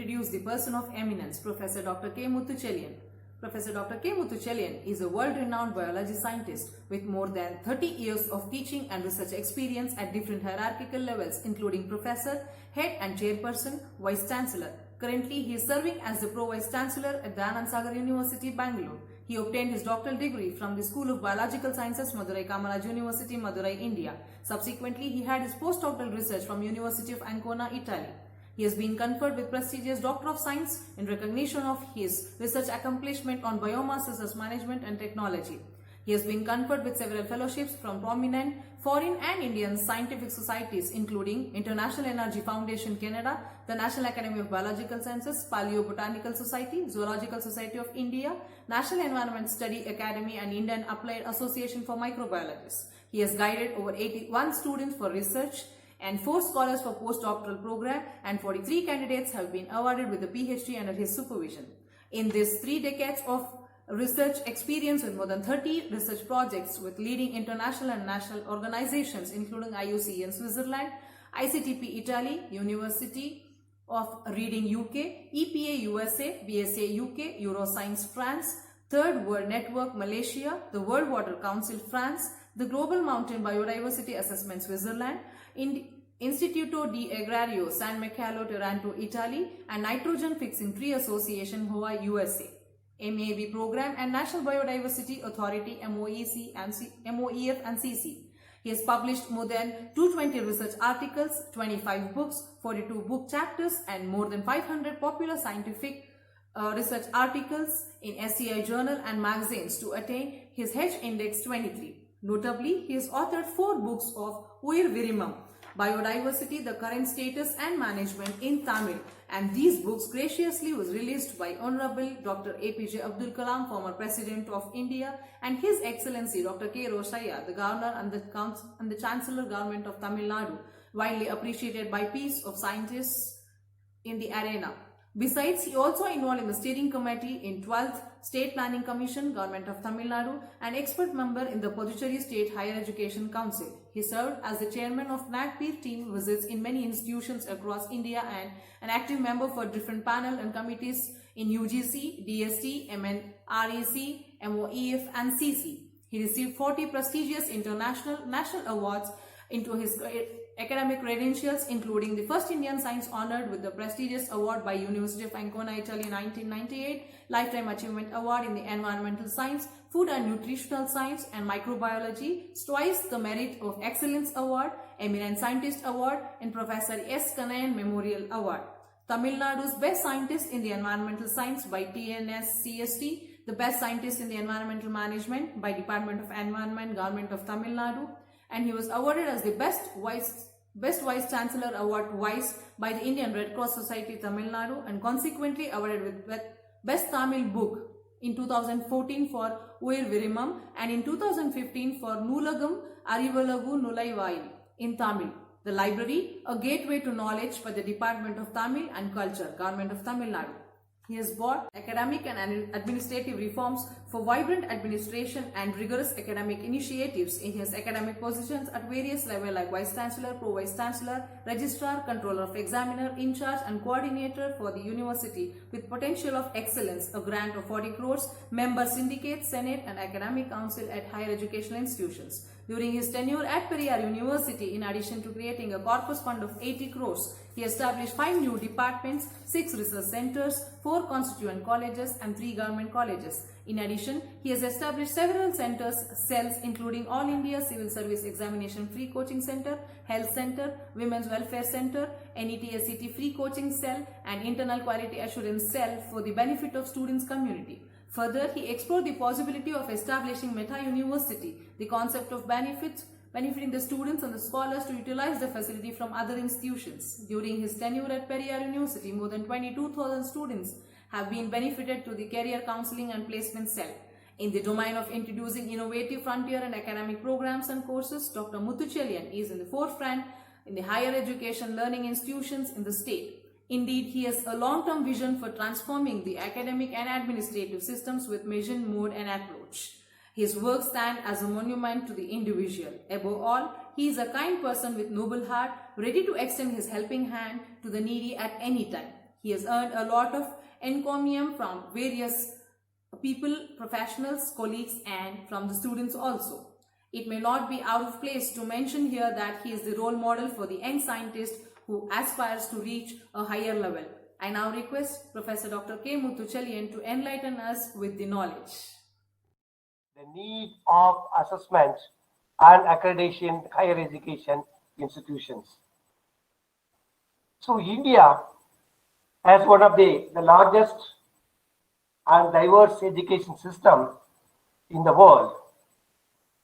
introduce the person of eminence, Professor Dr. K. Muthuchelian. Professor Dr. K. Muthuchelian is a world-renowned biology scientist with more than 30 years of teaching and research experience at different hierarchical levels, including professor, head and chairperson, vice chancellor. Currently, he is serving as the Pro-Vice Chancellor at the Anand Sagar University, Bangalore. He obtained his doctoral degree from the School of Biological Sciences, Madurai Kamaraj University, Madurai, India. Subsequently, he had his postdoctoral research from University of Ancona, Italy. He has been conferred with prestigious Doctor of Science in recognition of his research accomplishment on biomass resource management and technology. He has been conferred with several fellowships from prominent foreign and Indian scientific societies, including International Energy Foundation Canada, the National Academy of Biological Sciences, Paleobotanical Society, Zoological Society of India, National Environment Study Academy and Indian Applied Association for Microbiologists. He has guided over 81 students for research and 4 scholars for postdoctoral program, and 43 candidates have been awarded with a PhD under his supervision. In these 3 decades of research experience with more than 30 research projects with leading international and national organizations including IUCN in Switzerland, ICTP Italy, University of Reading UK, EPA USA, BSA UK, Euroscience France, Third World Network Malaysia, the World Water Council France, the Global Mountain Biodiversity Assessment Switzerland, Instituto di Agrario San Michele Taranto Italy, and Nitrogen Fixing Tree Association Hawaii USA. MAB Program and National Biodiversity Authority MOEF and CC. He has published more than 220 research articles, 25 books, 42 book chapters and more than 500 popular scientific research articles in SCI journal and magazines to attain his H index 23. Notably, he has authored 4 books of Uir Virimam, Biodiversity, the Current Status and Management in Tamil, and these books graciously was released by Honorable Dr. APJ Abdul Kalam, former President of India, and His Excellency Dr. K. Roshaya, the Governor and the Chancellor Government of Tamil Nadu, widely appreciated by peace of scientists in the arena. Besides, he also involved in the steering committee in 12th State Planning Commission, Government of Tamil Nadu, and expert member in the Puducherry State Higher Education Council. He served as the chairman of NAGPIR team visits in many institutions across India and an active member for different panel and committees in UGC, DST, MNREC, MOEF and CC. He received 40 prestigious international national awards into his academic credentials, including the first Indian science honored with the prestigious award by University of Ancona, Italy in 1998, Lifetime Achievement Award in the Environmental Science, Food and Nutritional Science and Microbiology, twice the Merit of Excellence Award, Eminent Scientist Award, and Professor S. Kanayan Memorial Award. Tamil Nadu's Best Scientist in the Environmental Science by TNS-CST, the Best Scientist in the Environmental Management by Department of Environment, Government of Tamil Nadu, and he was awarded as the Best Vice Chancellor Award twice by the Indian Red Cross Society Tamil Nadu, and consequently awarded with Best Tamil Book in 2014 for Uir Virimam and in 2015 for Nulagam Arivalagu Nulaivai in Tamil. The library, a gateway to knowledge by the Department of Tamil and Culture, Government of Tamil Nadu. He has brought academic and administrative reforms for vibrant administration and rigorous academic initiatives in his academic positions at various levels like Vice Chancellor, Pro-Vice Chancellor, Registrar, Controller of Examiner, In Charge and Coordinator for the University with potential of excellence, a grant of 40 crores, member syndicate, Senate and Academic Council at higher educational institutions. During his tenure at Periyar University, in addition to creating a corpus fund of 80 crores, he established 5 new departments, 6 research centers, 4 constituent colleges and 3 government colleges. In addition, he has established several cells including All India Civil Service Examination Free Coaching Center, Health Center, Women's Welfare Center, NET-SCT Free Coaching Cell and Internal Quality Assurance Cell for the benefit of students' community. Further, he explored the possibility of establishing Meta University, the concept of benefiting the students and the scholars to utilize the facility from other institutions. During his tenure at Periyar University, more than 22,000 students have been benefited to the Career Counseling and Placement Cell. In the domain of introducing innovative frontier and academic programs and courses, Dr. Muthuchelian is in the forefront in the higher education learning institutions in the state. Indeed, he has a long-term vision for transforming the academic and administrative systems with vision, mode and approach. His work stands as a monument to the individual. Above all, he is a kind person with noble heart, ready to extend his helping hand to the needy at any time. He has earned a lot of encomium from various people, professionals, colleagues, and from the students also. It may not be out of place to mention here that he is the role model for the young scientist who aspires to reach a higher level. I now request Professor Dr. K. Muthuchelian to enlighten us with the knowledge. The need of assessment and accreditation higher education institutions. So India, as one of the largest and diverse education system in the world,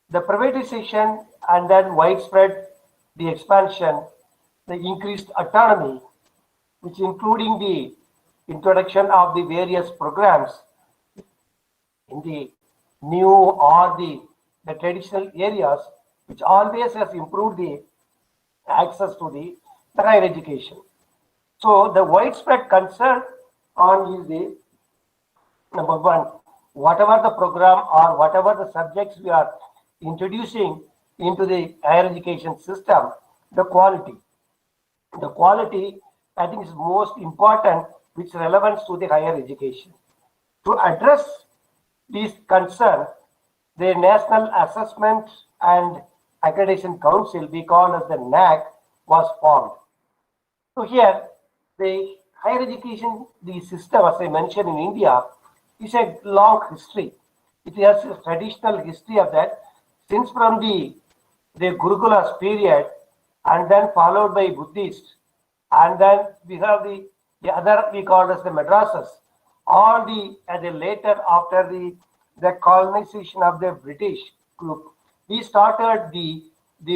the privatization and then widespread the expansion, the increased autonomy, which including the introduction of the various programs in the new or the traditional areas, which always has improved the access to the higher education. So the widespread concern on is the number one, whatever the program or whatever the subjects we are introducing into the higher education system, the quality. The quality, I think, is most important, which relevance to the higher education. To address these concerns, the National Assessment and Accreditation Council, we call as the NAC, was formed. So here, the higher education, the system, as I mentioned in India, is a long history. It has a traditional history of that, since from the Gurukulas period, and then followed by Buddhist, and then we have the other we call as the madrasas. All the later after the colonization of the British group, we started the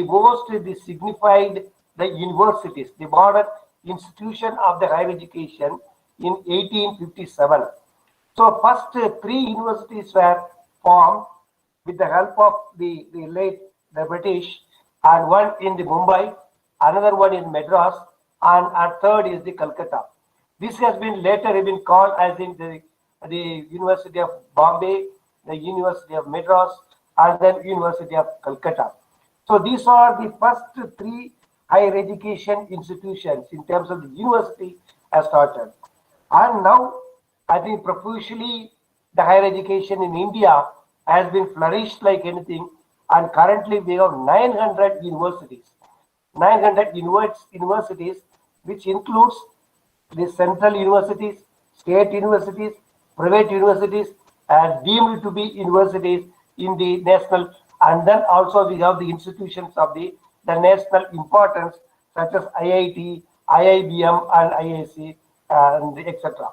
most signified the universities, the modern institution of the higher education in 1857. So first three universities were formed with the help of the British, and one in the Mumbai, another one in Madras, and a third is the Calcutta. This has been later been called as in the University of Bombay, the University of Madras, and then University of Calcutta. So these are the first three higher education institutions in terms of the university has started. And now I think profusely the higher education in India has been flourished like anything, and currently we have 900 universities. 900 universities, which includes the central universities, state universities, private universities, and deemed to be universities in the national, and then also we have the institutions of the national importance such as IIT, IIBM, and IIC, and etc.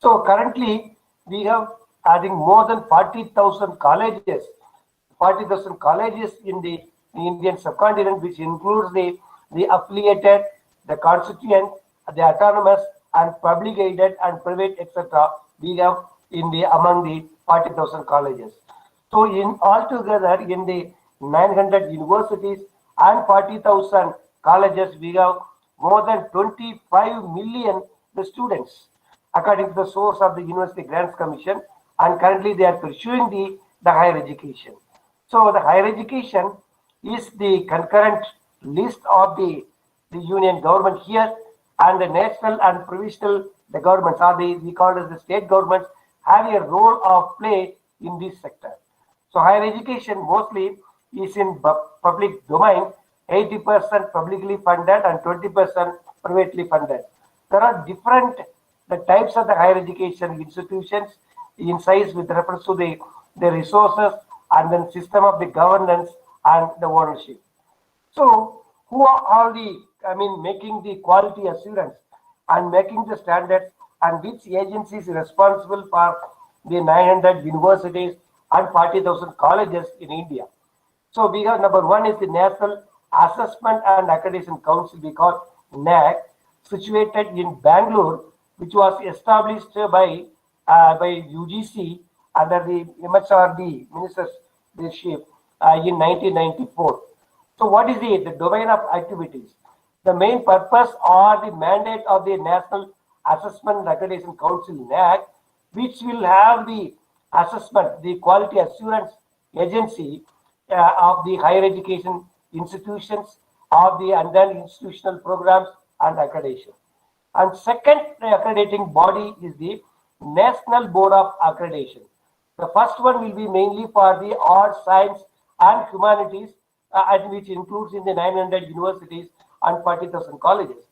So currently we have adding more than 40,000 colleges, 40,000 colleges in the Indian subcontinent, which includes the affiliated, the constituent, the autonomous, and public aided and private, etc. We have among the 40,000 colleges. So in altogether in the 900 universities and 40,000 colleges, we have more than 25 million students, according to the source of the University Grants Commission, and currently they are pursuing the higher education. So the higher education is the concurrent list of the union government here, and the national and provincial the governments are we call as the state governments have a role of play in this sector. So higher education mostly is in public domain, 80% publicly funded and 20% privately funded. There are different the types of the higher education institutions in size with reference to the resources and then system of the governance and the ownership. So who are all making the quality assurance and making the standards, and which agency is responsible for the 900 universities and 40,000 colleges in India? So we have number one is the National Assessment and Accreditation Council, we call NAC, situated in Bangalore, which was established by UGC under the MHRD ministership in 1994. So what is the domain of activities? The main purpose or the mandate of the National Assessment and Accreditation Council, NAC, which will have the assessment, the quality assurance agency of the higher education institutions, of the and then institutional programs and accreditation. And second accrediting body is the National Board of Accreditation. The first one will be mainly for the arts, science, and humanities, and which includes in the 900 universities and 40,000 colleges.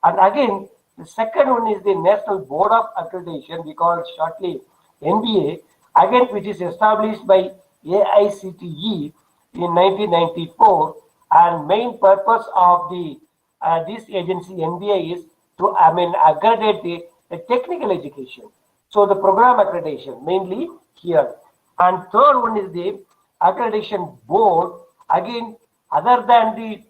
And again, the second one is the National Board of Accreditation, we call it shortly NBA, again, which is established by AICTE in 1994, and main purpose of the this agency NBA is to accredit the technical education. So the program accreditation mainly here. And third one is the accreditation board. Again, other than the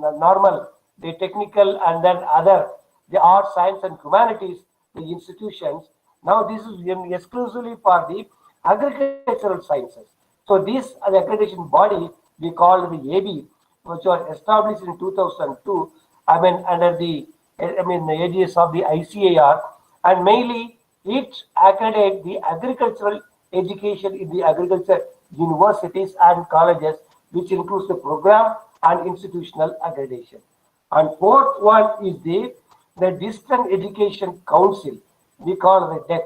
normal, the technical and then other the arts, science and humanities, the institutions. Now this is exclusively for the agricultural sciences. So this the accreditation body we call the AB, which was established in 2002. Under the the aegis of the ICAR, and mainly it accreditates the agricultural education in the agriculture universities and colleges, which includes the program and institutional accreditation. And fourth one is the Distance Education Council, we call the DEC.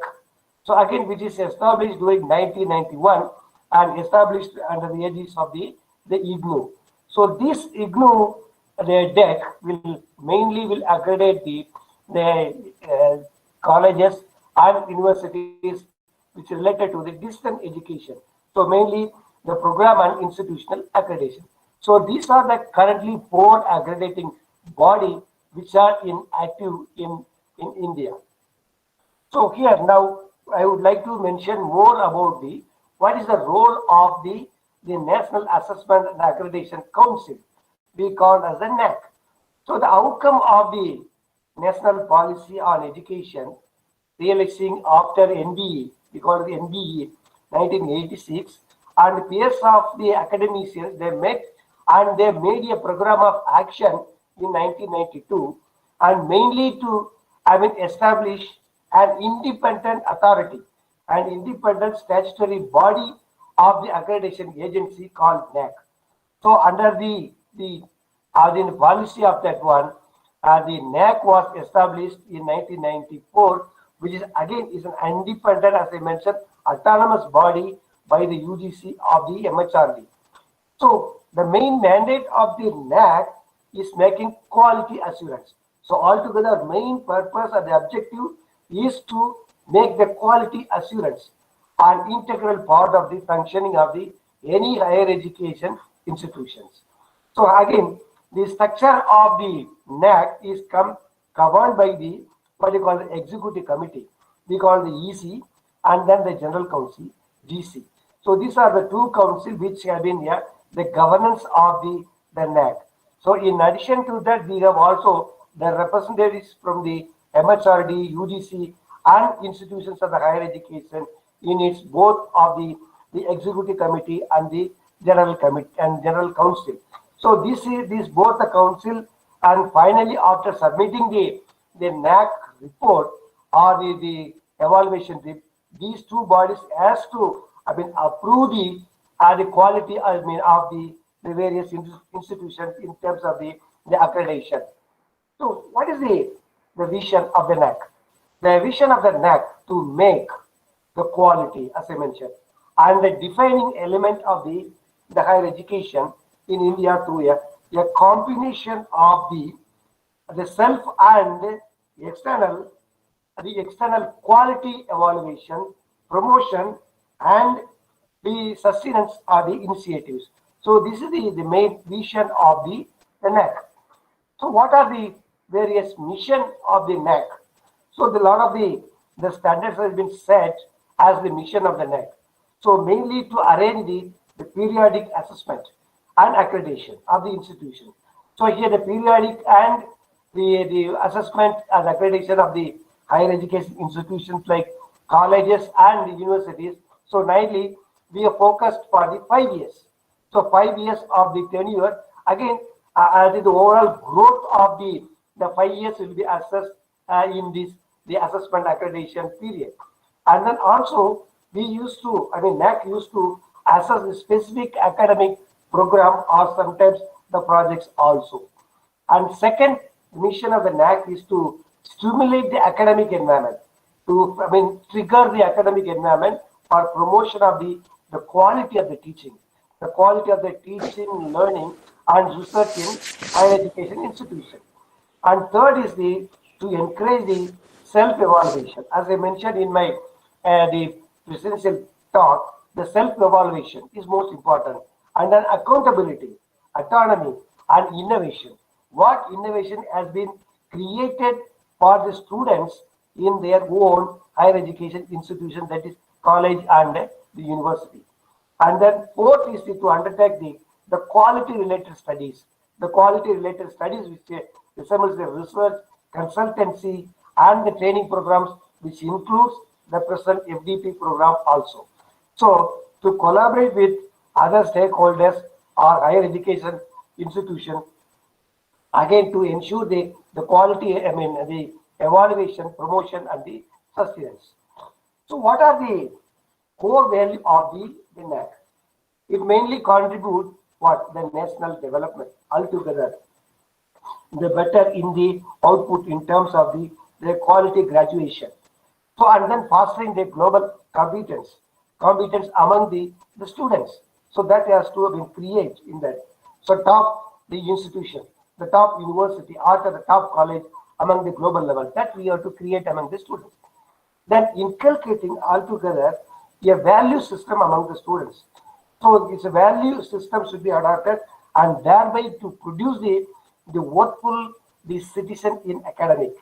So again, which is established during 1991 and established under the aegis of the IGNU. So this IGNU, the DEC will accredit the colleges and universities which are related to the distance education. So mainly the program and institutional accreditation. So these are the currently 4 accrediting body which are active in India. So here now I would like to mention more about what is the role of the National Assessment and Accreditation Council, we call as the NAC. So the outcome of the national policy on education realizing after NBE, we call it the NBE 1986, and peers of the academicians, they met and they made a program of action in 1992, and mainly to establish an independent authority, an independent statutory body of the accreditation agency called NAC. So under the policy of that one, the NAC was established in 1994, which is again is an independent, as I mentioned, autonomous body by the UGC of the MHRD. So the main mandate of the NAC is making quality assurance. So altogether, main purpose and the objective is to make the quality assurance an integral part of the functioning of the any higher education institutions. So again, the structure of the NAC is governed by the what you call the executive committee, we call the EC, and then the general council, GC. So these are the 2 councils which have been here, the governance of the NAC. So in addition to that, we have also the representatives from the MHRD, UGC, and institutions of the higher education in its both of the executive committee and the general committee and general council. So this both the council, and finally after submitting the NAC report or the evaluation, these 2 bodies has to approve the quality of the various institutions in terms of the accreditation. So what is the vision of the NAC? The vision of the NAC to make the quality, as I mentioned, and the defining element of the higher education in India through a combination of the self and the external quality evaluation, promotion, and the sustenance of the initiatives. So this is the main vision of the NAC. So what are the various mission of the NAC? So the lot of the standards has been set as the mission of the NAC. So mainly to arrange the periodic assessment and accreditation of the institution. So here the periodic and the assessment and accreditation of the higher education institutions like colleges and universities. So mainly we are focused for the 5 years. So 5 years of the tenure. Again, the overall growth of the 5 years will be assessed in the assessment accreditation period. And then also we used to, NAC used to assess a specific academic program or sometimes the projects also. And second mission of the NAC is to stimulate the academic environment, trigger the academic environment for promotion of the quality of the teaching, learning, and research in higher education institutions. And third is to encourage the self-evaluation. As I mentioned in my the presidential talk, the self-evaluation is most important. And then accountability, autonomy, and innovation. What innovation has been created for the students in their own higher education institution, that is college and the university. And then fourth is to undertake the quality related studies. The quality related studies which resembles the research, consultancy, and the training programs, which includes the present FDP program also. So to collaborate with other stakeholders or higher education institution, again to ensure the quality, the evaluation, promotion, and the sustenance. So what are the core value of the NAC? It mainly contributes what the national development altogether. The better in the output in terms of the quality graduation. So and then fostering the global competence among the students. So that has to have been created in that. So top the institution, the top university, or the top college among the global level, that we have to create among the students. Then inculcating altogether a value system among the students. So it's a value system should be adopted, and thereby to produce the worthful the citizen in academic.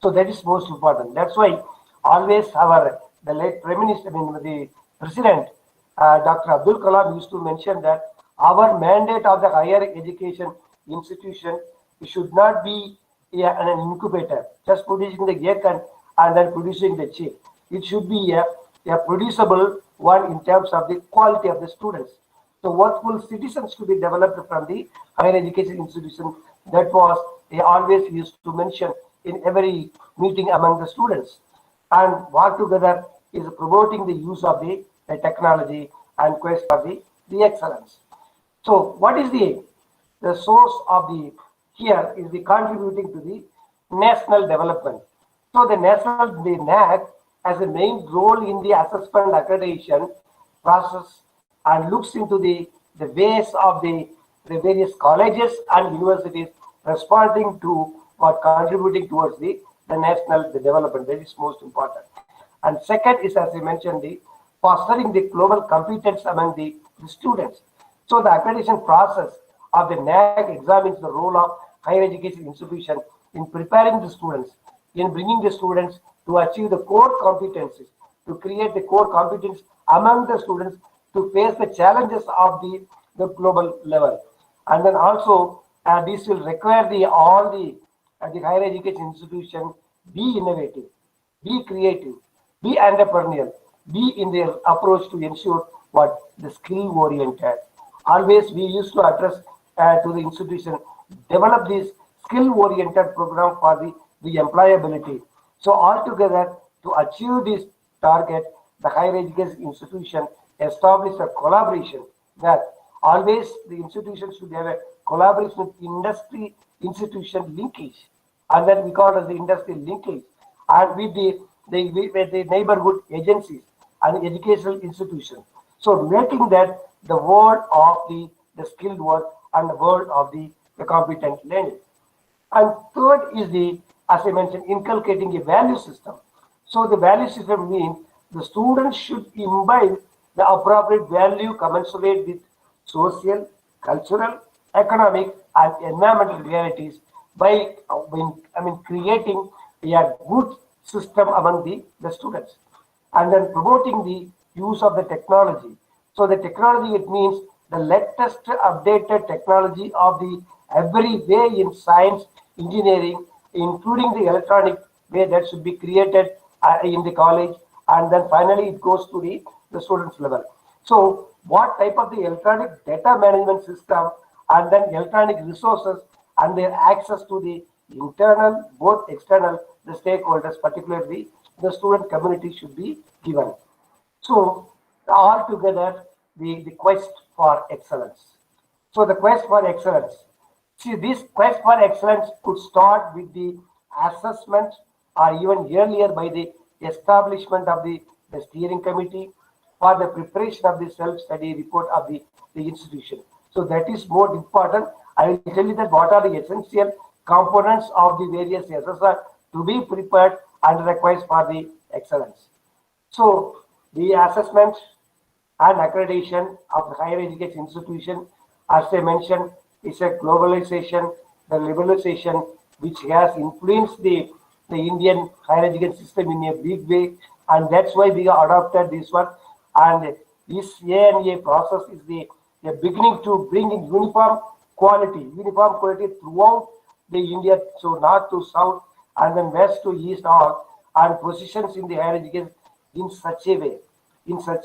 So that is most important. That's why always the late Prime Minister, the President, Dr. Abdul Kalam used to mention that our mandate of the higher education institution should not be an incubator, just producing the egg and then producing the chick. It should be a producible one in terms of the quality of the students. So worthful citizens to be developed from the higher education institution. That was they always used to mention in every meeting among the students. And work together is promoting the use of the technology and quest for the excellence. So what is the source of here is the contributing to the national development. So the NAC has a main role in the assessment accreditation process and looks into the ways of the various colleges and universities responding to or contributing towards the national development. That is most important. And second is, as I mentioned, the fostering the global competence among the students. So the accreditation process of the NAC examines the role of higher education institution in preparing the students, in bringing the students to achieve the core competencies, to create the core competence among the students to face the challenges of the global level. And then also this will require all the higher education institution be innovative, be creative, be entrepreneurial, be in their approach to ensure what the skill oriented. Always we used to address to the institution, develop this skill oriented program for the employability. So altogether to achieve this target, the higher education institution established a collaboration that always the institution should have a collaboration with industry institution linkage, and then we call it as the industry linkage, and with the neighborhood agencies and educational institutions. So making that the world of the skilled work and the world of the competent learning. And third is as I mentioned, inculcating a value system. So the value system means the students should imbibe the appropriate value commensurate with social, cultural, economic, and environmental realities by creating a good system among the students, and then promoting the use of the technology. So the technology, it means the latest updated technology of the every way in science, engineering, including the electronic way that should be created in the college, and then finally it goes to the students level. So what type of the electronic data management system and then electronic resources and their access to the internal, both external, the stakeholders, particularly the student community, should be given. So altogether the quest for excellence. So the quest for excellence. See, this quest for excellence could start with the assessment or even earlier by the establishment of the steering committee for the preparation of the self-study report of the institution. So that is more important. I will tell you that what are the essential components of the various SSR to be prepared and requires for the excellence. So the assessment and accreditation of the higher education institution, as I mentioned, is a globalization, the liberalization, which has influenced the Indian higher education system in a big way, and that's why we adopted this one. And this A&A process is the beginning to bring in uniform quality throughout the India, so north to south, and then west to east, all, and positions in the higher education in such a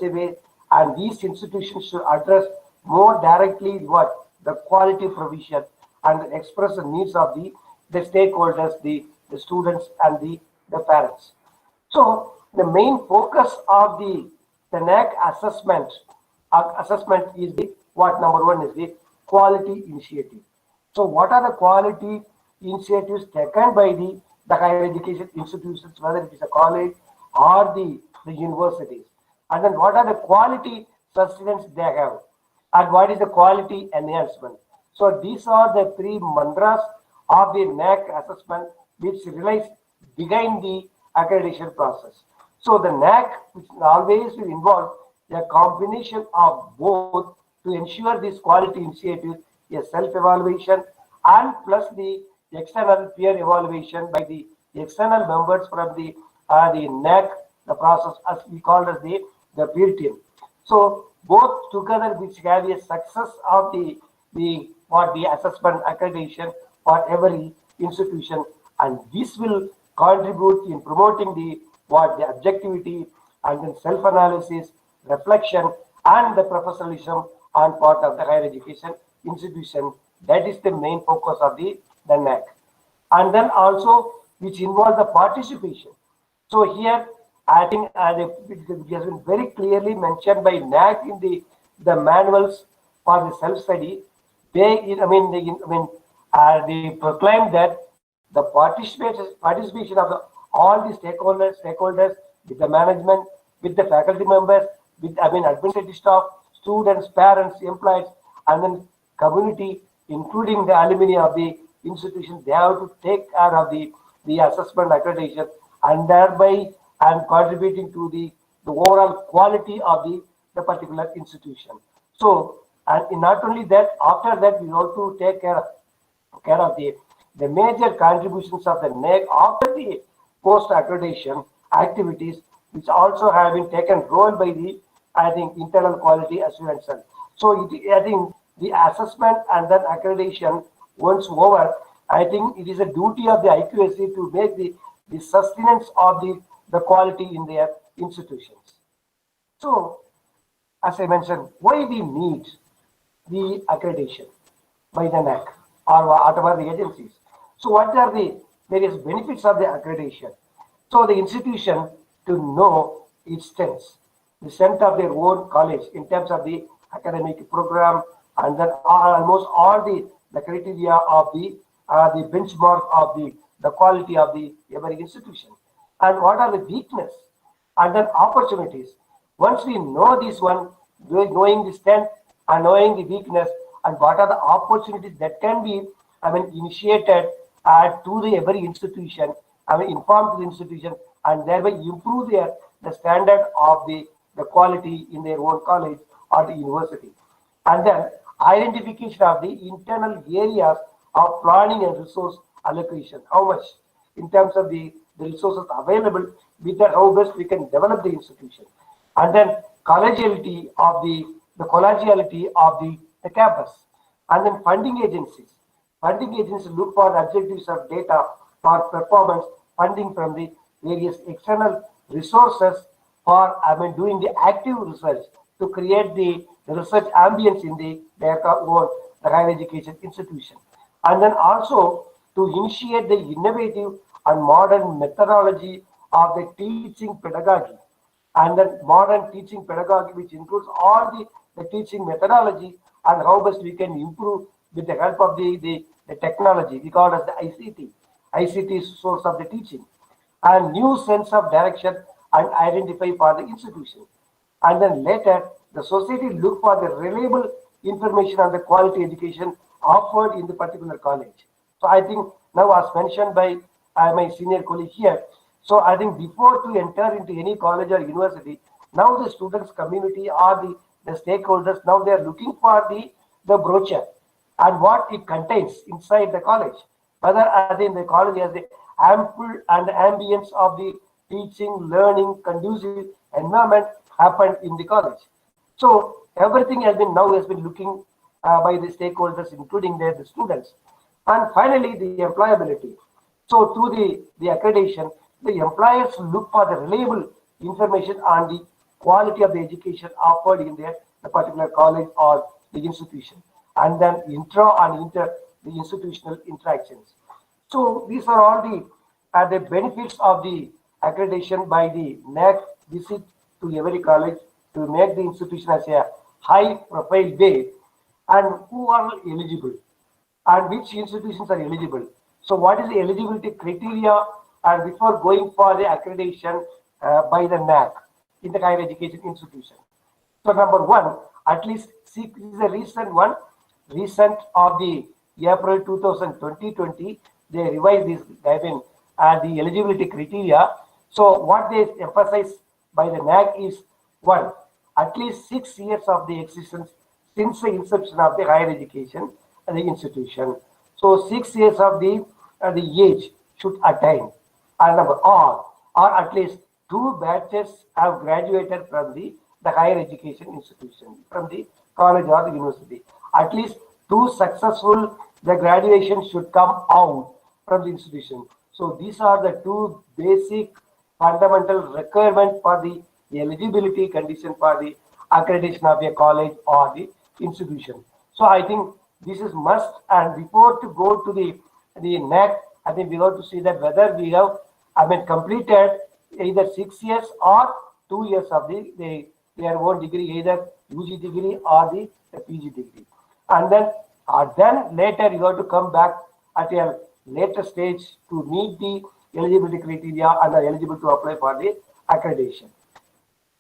way, and these institutions should address more directly what the quality provision and express the needs of the stakeholders, the students and the parents. So the main focus of the NAC assessment is the what number one is the quality initiative. So what are the quality initiatives taken by the higher education institutions, whether it is a college or the universities? And then what are the quality sustenance they have? And what is the quality enhancement? So these are the three mantras of the NAC assessment which relies behind the accreditation process. So the NAC which always will involve a combination of both to ensure this quality initiative, a self-evaluation and plus the external peer evaluation by the external members from the NAC, the process as we call as the peer team. So both together which have a success of the assessment accreditation for every institution, and this will contribute in promoting the objectivity and then self-analysis, reflection and the professionalism on part of the higher education institution. That is the main focus of the NAC. And then also which involves the participation. So here I think it has been very clearly mentioned by NAC in the manuals for the self-study. They proclaim that the participation of all the stakeholders with the management, with the faculty members, with administrative staff, students, parents, employees, and then community, including the alumni of the institution, they have to take care of the assessment accreditation and thereby and contributing to the overall quality of the particular institution. So, and not only that, after that, we have to take care of the major contributions of the NAC after the post-accreditation activities, which also have been taken role by the, internal quality assurance. So, I think the assessment and then accreditation once over, I think it is a duty of the IQAC to make the sustenance of the quality in their institutions. So, as I mentioned, why we need the accreditation by the NAC or whatever the agencies. So, what are the various benefits of the accreditation? So, the institution to know its strengths, the strength of their own college in terms of the academic program, and then almost all the criteria of the benchmark of the quality of the every institution, and what are the weakness and then opportunities. Once we know this one, knowing the strength and knowing the weakness, and what are the opportunities that can be initiated to the every institution, inform to the institution, and thereby improve the standard of the quality in their own college or the university. And then identification of the internal areas of planning and resource allocation. How much in terms of the resources available, with that how best we can develop the institution. And then collegiality of the collegiality of the campus. And then funding agencies. Funding agencies look for objectives of data for performance, funding from the various external resources for doing the active research to create the research ambience in their own higher education institution. And then also to initiate the innovative and modern methodology of the teaching pedagogy. And then modern teaching pedagogy, which includes all the teaching methodology and how best we can improve with the help of the technology, we call it as the ICT. ICT source of the teaching, and new sense of direction and identify for the institution. And then later, the society look for the reliable information on the quality education offered in the particular college. So I think now, as mentioned by my senior colleague here, so I think before to enter into any college or university, now the students community or the stakeholders, now they are looking for the brochure and what it contains inside the college. Whether I think the college has the ample and ambience of the teaching, learning, conducive environment happened in the college. So everything has been looking by the stakeholders, including the students. And finally, the employability. So through the accreditation, the employers look for the reliable information on the quality of the education offered in the particular college or the institution, and then intra and inter the institutional interactions. So these are all the benefits of the accreditation by the NAC visit to every college to make the institution as a high profile way, and who are eligible and which institutions are eligible. So what is the eligibility criteria and before going for the accreditation by the NAC in the higher education institution. So number one, at least see, this is a recent one, recent of the April 2020, they revised this guideline the eligibility criteria. So what they emphasize by the NAC is one, at least 6 years of the existence since the inception of the higher education and the institution. So 6 years of the age should attain, and number or at least 2 batches have graduated from the higher education institution, from the college or the university. At least 2 successful, the graduation should come out from the institution. So these are the 2 basic fundamental requirement for the eligibility condition for the accreditation of a college or the institution. So I think this is must, and before to go to the NAC, I think we have to see that whether we have completed either 6 years or 2 years of their own degree, either UG degree or the PG degree. And then later you have to come back at a later stage to meet the eligibility criteria and are eligible to apply for the accreditation.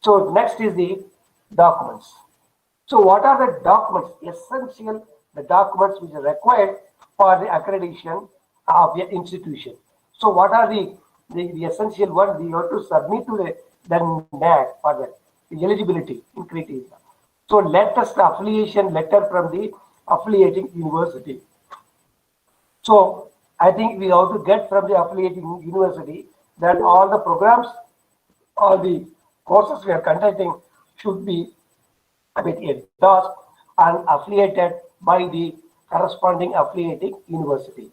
So next is the documents. So what are the documents, essential, the documents which are required for the accreditation of the institution? So what are the essential ones we have to submit to the NAC for the eligibility in criteria? So latest affiliation letter from the affiliating university. So I think we have to get from the affiliating university that all the programs or the courses we are conducting should be endorsed and affiliated by the corresponding affiliating university.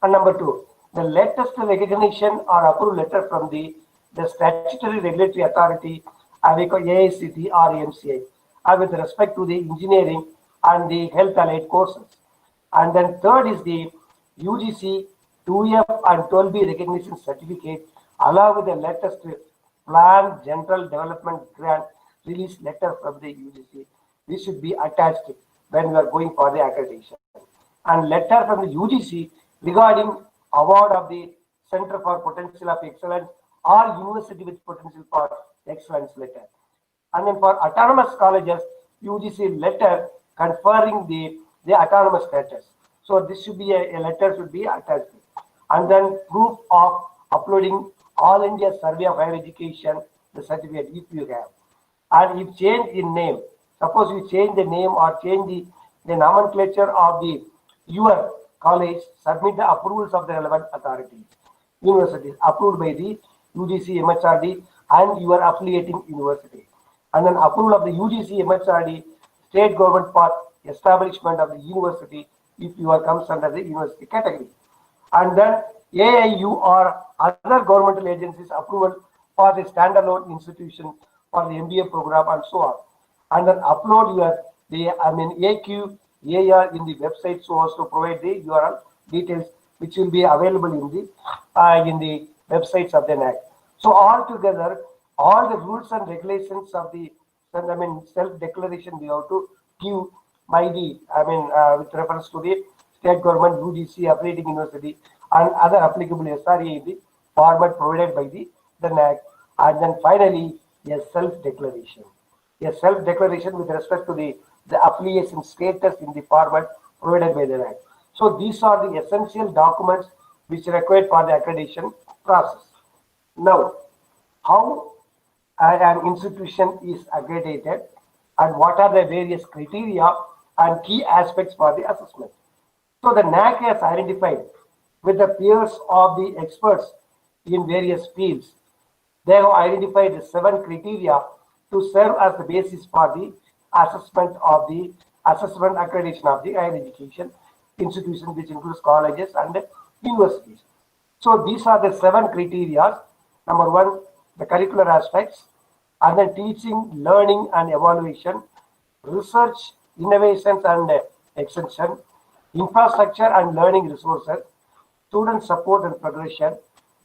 And number 2, the latest recognition or approval letter from the statutory regulatory authority, AICT or MCI, with respect to the engineering and the health allied courses. And then third is the UGC 2F and 12B recognition certificate along with the latest plan general development grant release letter from the UGC. This should be attached when we are going for the accreditation. And letter from the UGC regarding award of the Center for Potential of Excellence or University with Potential for Excellence letter. And then for autonomous colleges, UGC letter conferring the autonomous status. So this should be a letter should be attached. And then proof of uploading All India Survey of Higher Education, the certificate if you have. And if change in name, suppose you change the name or change the nomenclature of your college, submit the approvals of the relevant authorities, universities approved by the UGC, MHRD and your affiliating university. And then approval of the UGC, MHRD, state government for establishment of the university if you are comes under the university category. And then AIU or other governmental agencies approval for the standalone institution for the MBA program and so on. And then upload your AQ, AR in the website so as to provide the URL details which will be available in the websites of the NAC. So altogether, all the rules and regulations of the self-declaration we have to give by the with reference to the state government, UGC, affiliating university, and other applicable SRA in the format provided by the NAC. And then finally, a self-declaration. A self-declaration with respect to the affiliation status in the format provided by the NAC. So these are the essential documents which are required for the accreditation process. Now, how an institution is accredited and what are the various criteria and key aspects for the assessment. So the NAC has identified with the peers of the experts in various fields. They have identified 7 criteria to serve as the basis for the assessment accreditation of the higher education institution, which includes colleges and universities. So these are the 7 criteria. Number 1, the curricular aspects, and then teaching, learning and evaluation, research, innovations and extension, infrastructure and learning resources, student support and progression,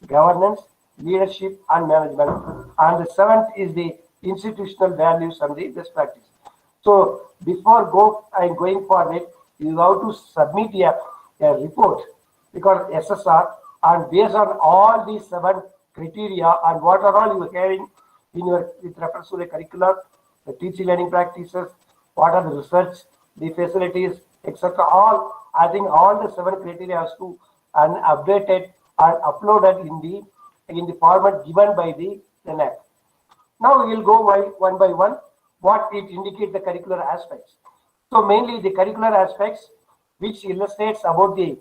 governance, leadership and management. And the 7th is the institutional values and the best practice. So before going for it, you have to submit a report because SSR, and based on all these 7 criteria and what are all you are having in your with reference to the curricular, the teaching learning practices, what are the research, the facilities, etc. All I think all the 7 criteria has to and updated and uploaded in the format given by the NAC. Now we will go one by one what it indicates the curricular aspects. So mainly the curricular aspects which illustrates about the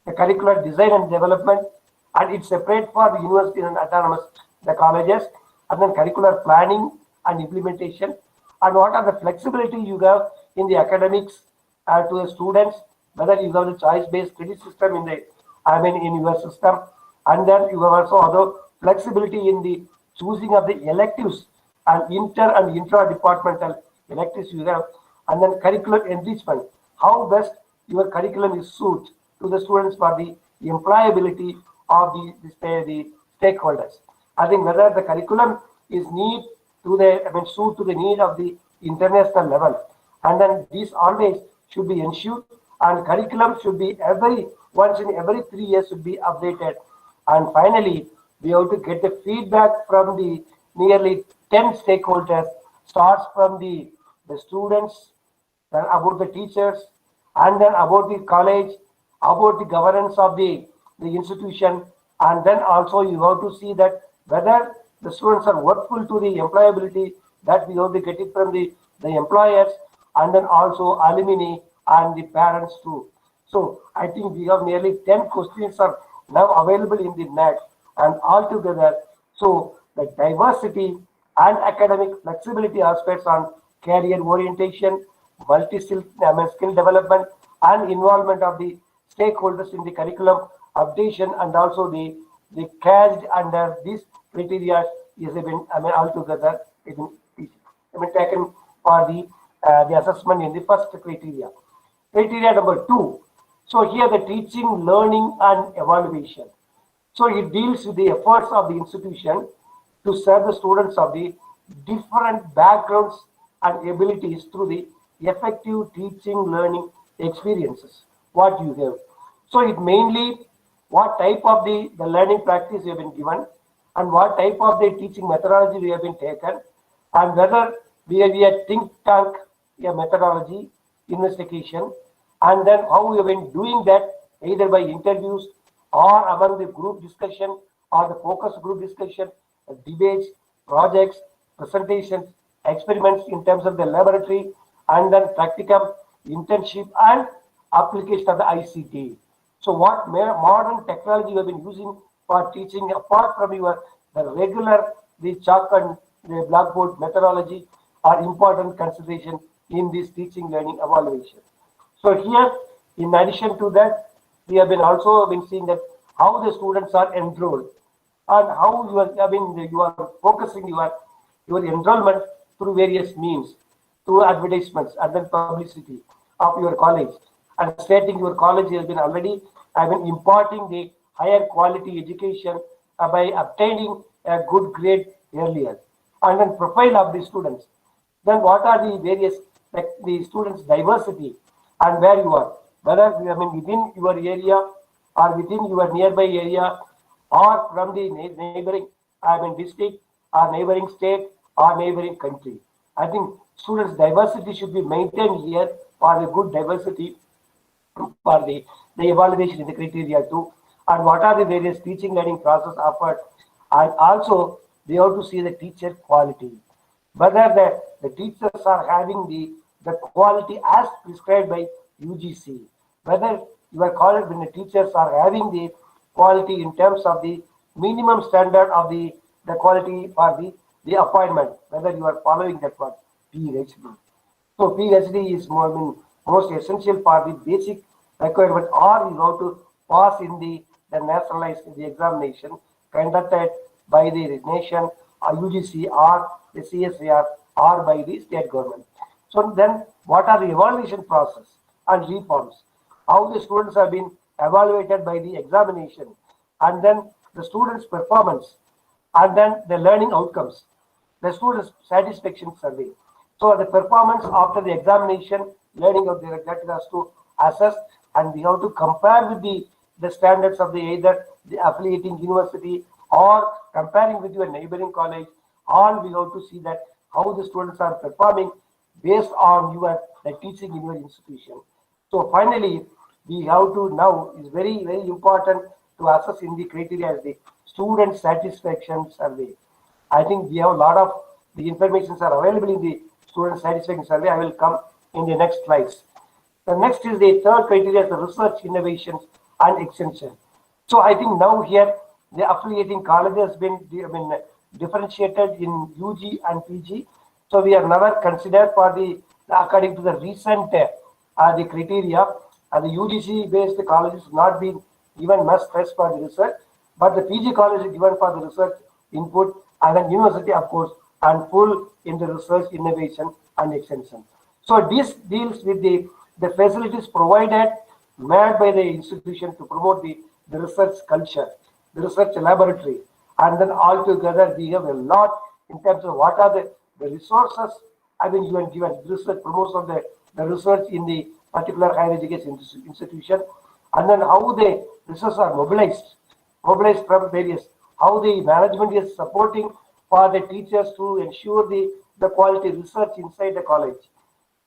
curricular design and development, and it's separate for the university and autonomous, the colleges, and then curricular planning and implementation, and what are the flexibility you have in the academics to the students, whether you have the choice-based credit system in your system, and then you have also other flexibility in the choosing of the electives and inter and intra-departmental electives you have, and then curricular enrichment, how best your curriculum is suited to the students for the employability of the stakeholders. I think whether the curriculum is suited to the need of the international level, and then these always should be ensured, and curriculum should be once in every 3 years should be updated. And finally, we have to get the feedback from the nearly 10 stakeholders, starts from the students, then about the teachers, and then about the college, about the governance of the institution, and then also you have to see that whether the students are worthful to the employability, that we have to get it from the employers, and then also alumni and the parents too. So I think we have nearly 10 questions are now available in the NAC, and altogether, so the diversity and academic flexibility aspects on career orientation, multi-skill skill development, and involvement of the stakeholders in the curriculum updation, and also the cast under these criteria is altogether taken for the assessment in the first criteria. Criteria number 2. So here the teaching, learning, and evaluation. So it deals with the efforts of the institution to serve the students of the different backgrounds and abilities through the effective teaching, learning experiences. What you have. So it mainly what type of the learning practice you have been given, and what type of the teaching methodology we have been taken, and whether we have a think tank, a methodology, investigation, and then how we have been doing that either by interviews or among the group discussion or the focus group discussion, debates, projects, presentations, experiments in terms of the laboratory, and then practicum, internship, and application of the ICT. So what modern technology you have been using for teaching apart from the chalk and the blackboard methodology are important consideration in this teaching learning evaluation. So here, in addition to that, we have also been seeing that how the students are enrolled and how you are focusing your enrollment through various means, through advertisements and then publicity of your college, and stating your college has been already imparting the higher quality education by obtaining a good grade earlier, and then profile of the students. Then what are the various the students' diversity and where you are, whether within your area or within your nearby area or from the neighboring, district or neighboring state or neighboring country. I think students' diversity should be maintained here for the good diversity for the evaluation in the criteria too, and what are the various teaching learning process offered, and also they have to see the teacher quality, whether the teachers are having the quality as prescribed by UGC, whether your college when the teachers are having the quality in terms of the minimum standard of the quality for the appointment, whether you are following that one PhD. So PhD is most essential for the basic requirement, or you have to pass in the nationalized the examination conducted by the nation or UGC or the CSIR or by the state government. So then what are the evaluation process and reforms? How the students have been evaluated by the examination, and then the students' performance, and then the learning outcomes, the students' satisfaction survey. So the performance after the examination, learning of the that has to assess, and we have to compare with the standards of the either the affiliating university or comparing with your neighboring college. All we have to see that how the students are performing based on your the teaching in your institution. So finally, we have to now is very very important to assess in the criteria as the student satisfaction survey. I think we have a lot of the informations are available in the student satisfaction survey. I will come in the next slides. The next is the third criteria, the research, innovations, and extension. So I think now here the affiliating colleges has been differentiated in UG and PG. So we are never considered for the according to the recent the criteria. The UGC based colleges not been given much stress for the research, but the PG college is given for the research input, and then university of course and full in the research, innovation, and extension. So this deals with the facilities provided made by the institution to promote the research culture, the research laboratory, and then altogether we have a lot in terms of what are the resources given research promotes of the research in the particular higher education institution, and then how the resources are mobilized from various, how the management is supporting for the teachers to ensure the quality research inside the college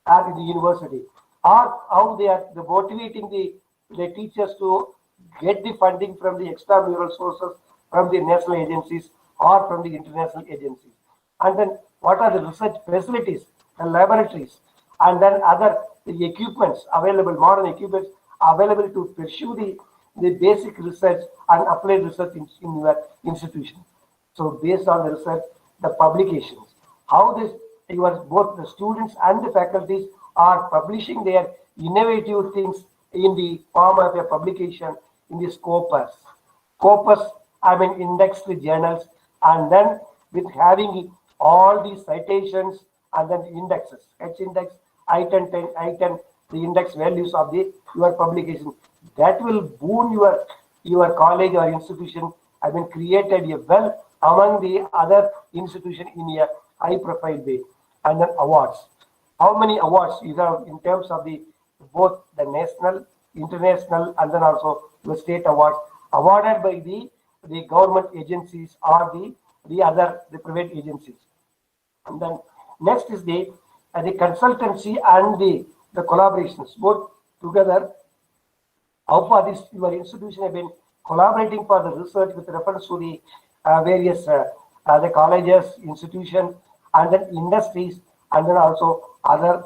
and in the university, or how they are motivating the teachers to get the funding from the extramural sources from the national agencies or from the international agencies, and then what are the research facilities and laboratories, and then other the equipments available, modern equipments available to pursue the basic research and applied research in your institution. So based on the research, the publications, how this both the students and the faculties are publishing their innovative things in the form of a publication in the Scopus, indexed journals, and then with having all these citations and then indexes, H index, I10, I10, the index values of your publication. That will boon your college or institution created a well among the other institution in a high profile way. And then awards. How many awards you have in terms of both the national, international, and then also the state awards awarded by the government agencies or the private agencies. And then next is the consultancy and the collaborations both together. How far this your institution have been collaborating for the research with reference to the various the colleges, institutions, and then industries, and then also other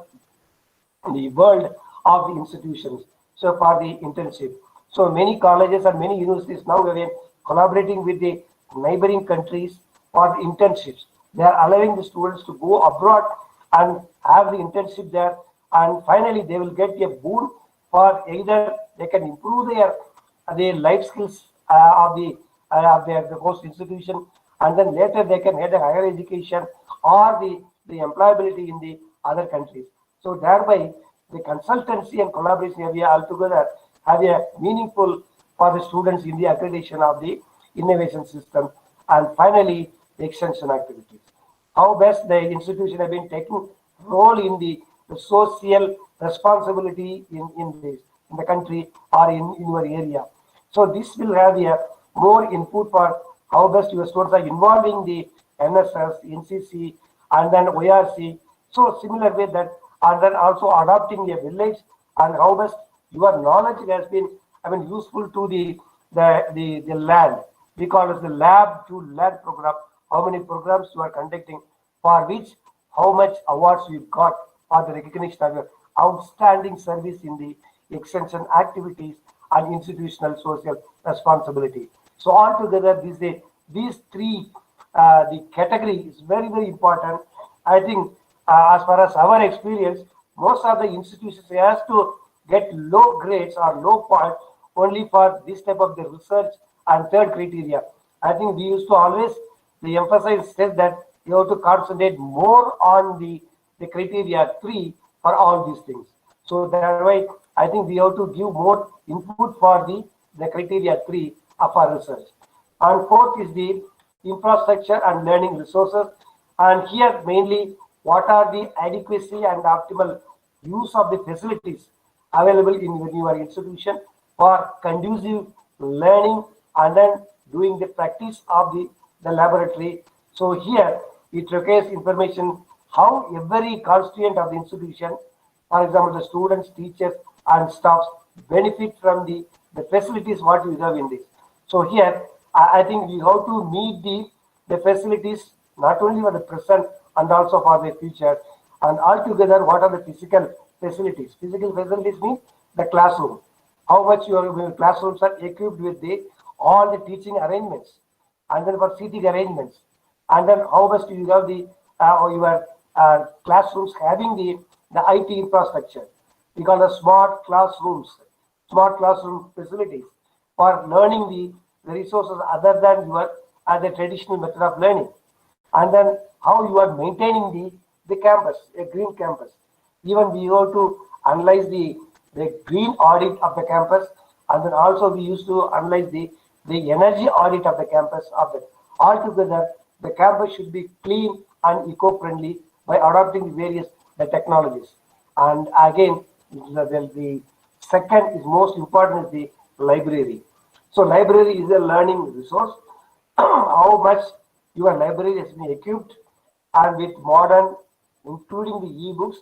the world of the institutions. So for the internship, so many colleges and many universities now have been collaborating with the neighboring countries for the internships. They are allowing the students to go abroad and have the internship there, and finally they will get a boon for either they can improve their life skills of their the host institution, and then later they can get a higher education or the employability in the other countries. So thereby the consultancy and collaboration area altogether have a meaningful for the students in the accreditation of the innovation system, and finally the extension activities. How best the institution have been taking role in the social responsibility in the country or in your area. So this will have a more input for how best your students are involving the NSS, NCC, and then ORC. So similar way that, and then also adopting a village, and how best your knowledge has been, useful to the land. We call it the lab to land program. How many programs you are conducting, for which how much awards you got, for the recognition of your outstanding service in the extension activities and institutional social responsibility. So altogether, these three, the category is very, very important. I think as far as our experience, most of the institutions has to get low grades or low point only for this type of the research and third criteria. I think we used to always the emphasize says that you have to concentrate more on the criteria 3 for all these things. So that way, I think we have to give more input for the criteria 3 of our research. And fourth is the infrastructure and learning resources. And here mainly what are the adequacy and optimal use of the facilities available in your institution for conducive learning and then doing the practice of the laboratory. So here it requires information how every constituent of the institution, for example, the students, teachers, and staffs benefit from the facilities what we have in this. So here I think we have to meet the facilities not only for the present and also for the future. And altogether, what are the physical facilities? Physical facilities means the classroom. How much your classrooms are equipped with all the teaching arrangements, and then for seating arrangements, and then how best you have your classrooms having the IT infrastructure. We call the smart classroom facilities for learning the resources other than your the traditional method of learning, and then how you are maintaining the campus, a green campus. Even we have to analyze the green audit of the campus, and then also we used to analyze the energy audit of the campus of it. Altogether, the campus should be clean and eco-friendly by adopting the various technologies. And again, the second is most important is the library. So library is a learning resource. How much your library has been equipped and with modern, including the e-books,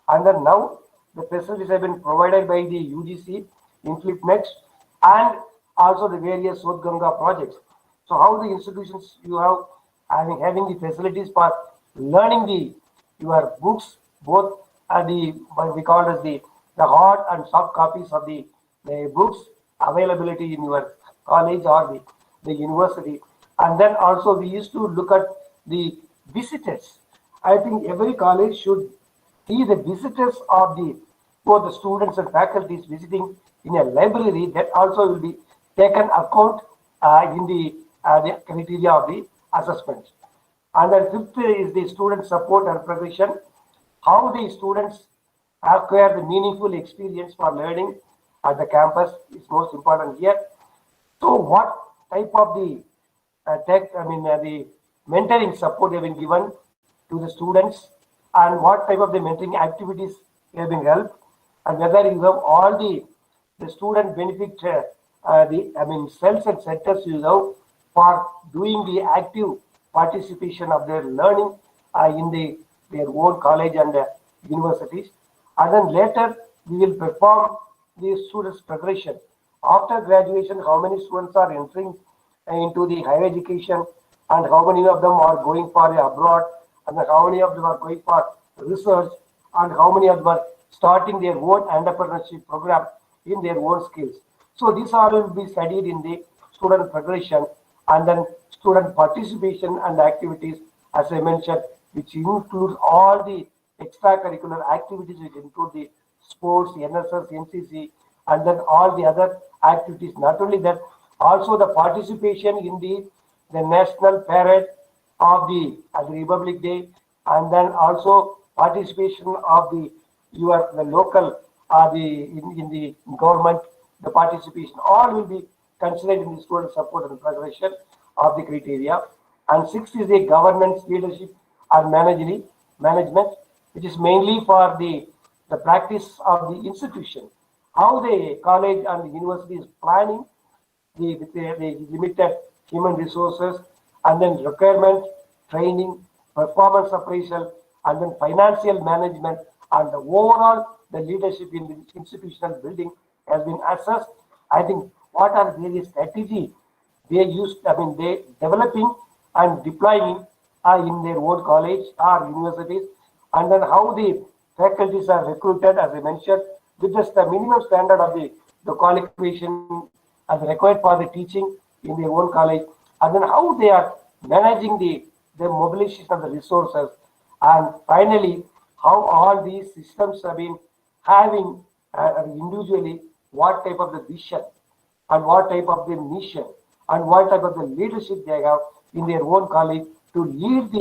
and then now the facilities have been provided by the UGC, InflipNet, and also the various South Ganga projects. So how the institutions you have having the facilities for learning your books, both are what we call as the hard and soft copies of the books availability in your college or the university. And then also we used to look at the visitors. I think every college should see the visitors of both the students and faculties visiting in a library. That also will be taken account in the criteria of the assessment. And then fifth is the student support and progression. How the students acquire the meaningful experience for learning at the campus is most important here. So what type of the the mentoring support have been given to the students, and what type of the mentoring activities have been held, and whether you have all the student benefit cells and centers you have for doing the active participation of their learning in their own college and universities. And then later we will perform the students' progression. After graduation, how many students are entering into the higher education, and how many of them are going for abroad, and how many of them are going for research, and how many of them are starting their own entrepreneurship program in their own skills. So these all will be studied in the student progression, and then student participation and activities, as I mentioned, which includes all the extracurricular activities, which include the sports, NSS, NCC, and then all the other activities. Not only that, also the participation in the national parade of the Republic Day, and then also participation of the local in the government, the participation, all will be considered in the student support and progression of the criteria. And sixth is the governance, leadership, and management, which is mainly for the practice of the institution, how the college and the university is planning the limited human resources, and then requirement, training, performance appraisal, and then financial management, and the overall the leadership in the institutional building has been assessed. I think what are various strategy they use, they developing and deploying in their own college or universities, and then how the faculties are recruited, as I mentioned, with just the minimum standard of the qualification as required for the teaching in their own college, and then how they are managing the mobilization of the resources, and finally, how all these systems have been having individually what type of the vision and what type of the mission and what type of the leadership they have in their own college to lead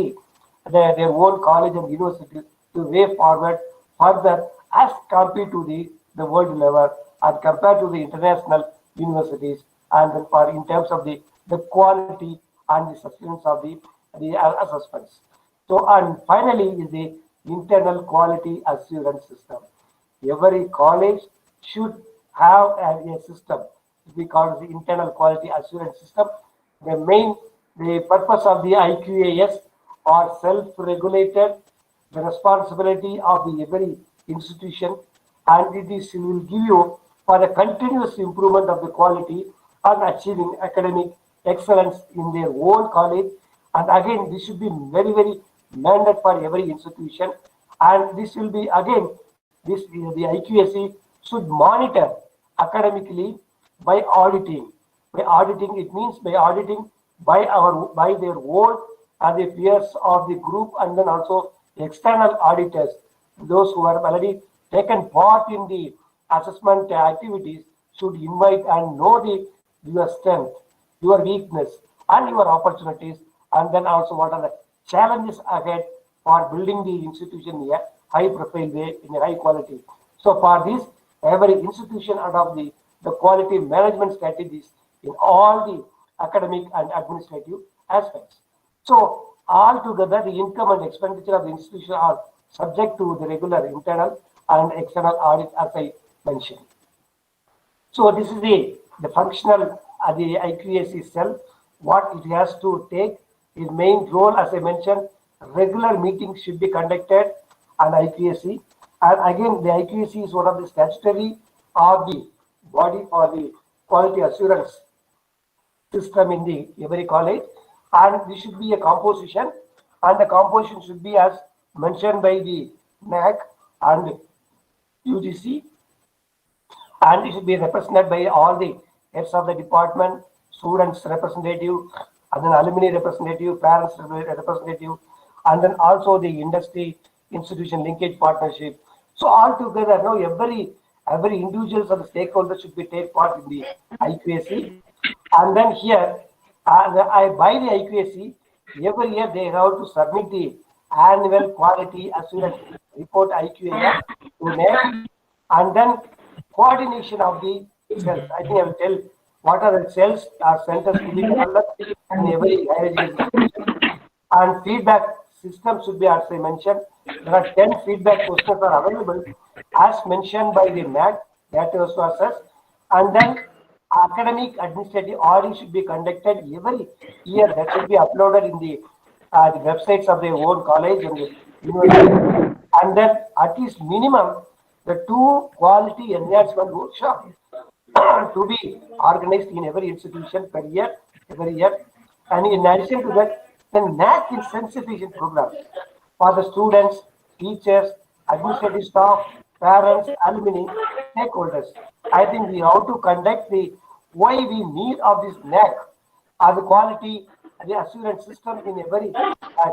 their own college and university to way forward further as compared to the world level and compared to the international universities, and then for in terms of the quality and the sustenance of the assessments. So, and finally is the internal quality assurance system. Every college should have a system we call the internal quality assurance system. The purpose of the IQAS are self-regulated, the responsibility of the every institution, and it is will give you for the continuous improvement of the quality and achieving academic excellence in their own college. And again, this should be very, very mandate for every institution. And this will be again, this the IQAC should monitor academically by auditing. By auditing, it means by auditing by their own and the peers of the group, and then also external auditors, those who have already taken part in the assessment activities should invite and know your strength, your weakness, and your opportunities, and then also what are the challenges ahead for building the institution in a high profile way, in a high quality. So for this, every institution adopt the quality management strategies in all the academic and administrative aspects. So altogether, the income and expenditure of the institution are subject to the regular internal and external audit, as I mentioned. So this is the functional the IQAC cell. What it has to take its main role, as I mentioned, regular meetings should be conducted on IQAC. And again, the IQAC is one of the statutory of the body for the quality assurance system in the every college, and this should be a composition, and the composition should be as mentioned by the NAC and UGC, and it should be represented by all the heads of the department, students representative, and then alumni representative, parents representative, and then also the industry institution linkage partnership. So all together, now every individuals and the stakeholders should be take part in the IQAC. And then here, by the IQAC, every year they have to submit the annual quality assurance report IQAC to NAC, and then coordination of the cells. I think I will tell what are the cells or centers to be developed in every higher education institution. And feedback system should be, as I mentioned, there are 10 feedback questions are available as mentioned by the NAC that was to assess, and then academic administrative audit should be conducted every year. That should be uploaded in the websites of their own college and the university. And then at least minimum the 2 quality enhancement workshops to be organized in every institution per year, every year. And in addition to that, the NAC sensitization program for the students, teachers, administrative staff, parents, alumni, stakeholders. I think we have to conduct the why we need of this NAC or the quality the assurance system in every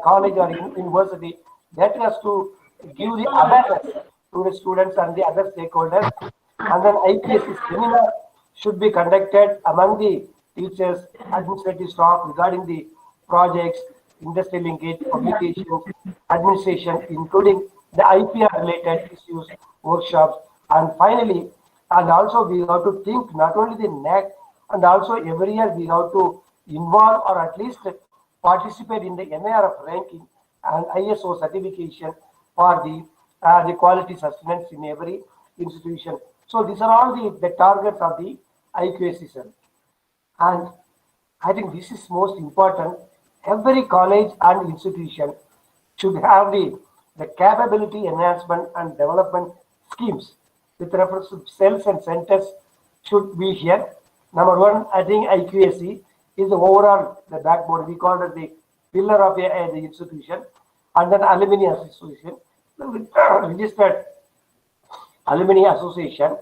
college or university, that has to give the awareness to the students and the other stakeholders. And then IPSC seminar should be conducted among the teachers, administrative staff regarding the projects, industry linkage, publications, administration, including the IPR related issues, workshops, and finally, and also we have to think not only the NAC, and also every year we have to involve or at least participate in the NIRF ranking and ISO certification for the quality sustenance in every institution. So these are all the targets of the IQAC cell. And I think this is most important. Every college and institution should have the capability enhancement and development schemes with reference to cells and centers should be here. Number one, I think IQAC is the overall the backbone. We call it the pillar of the institution, and then alumni association, registered alumni association,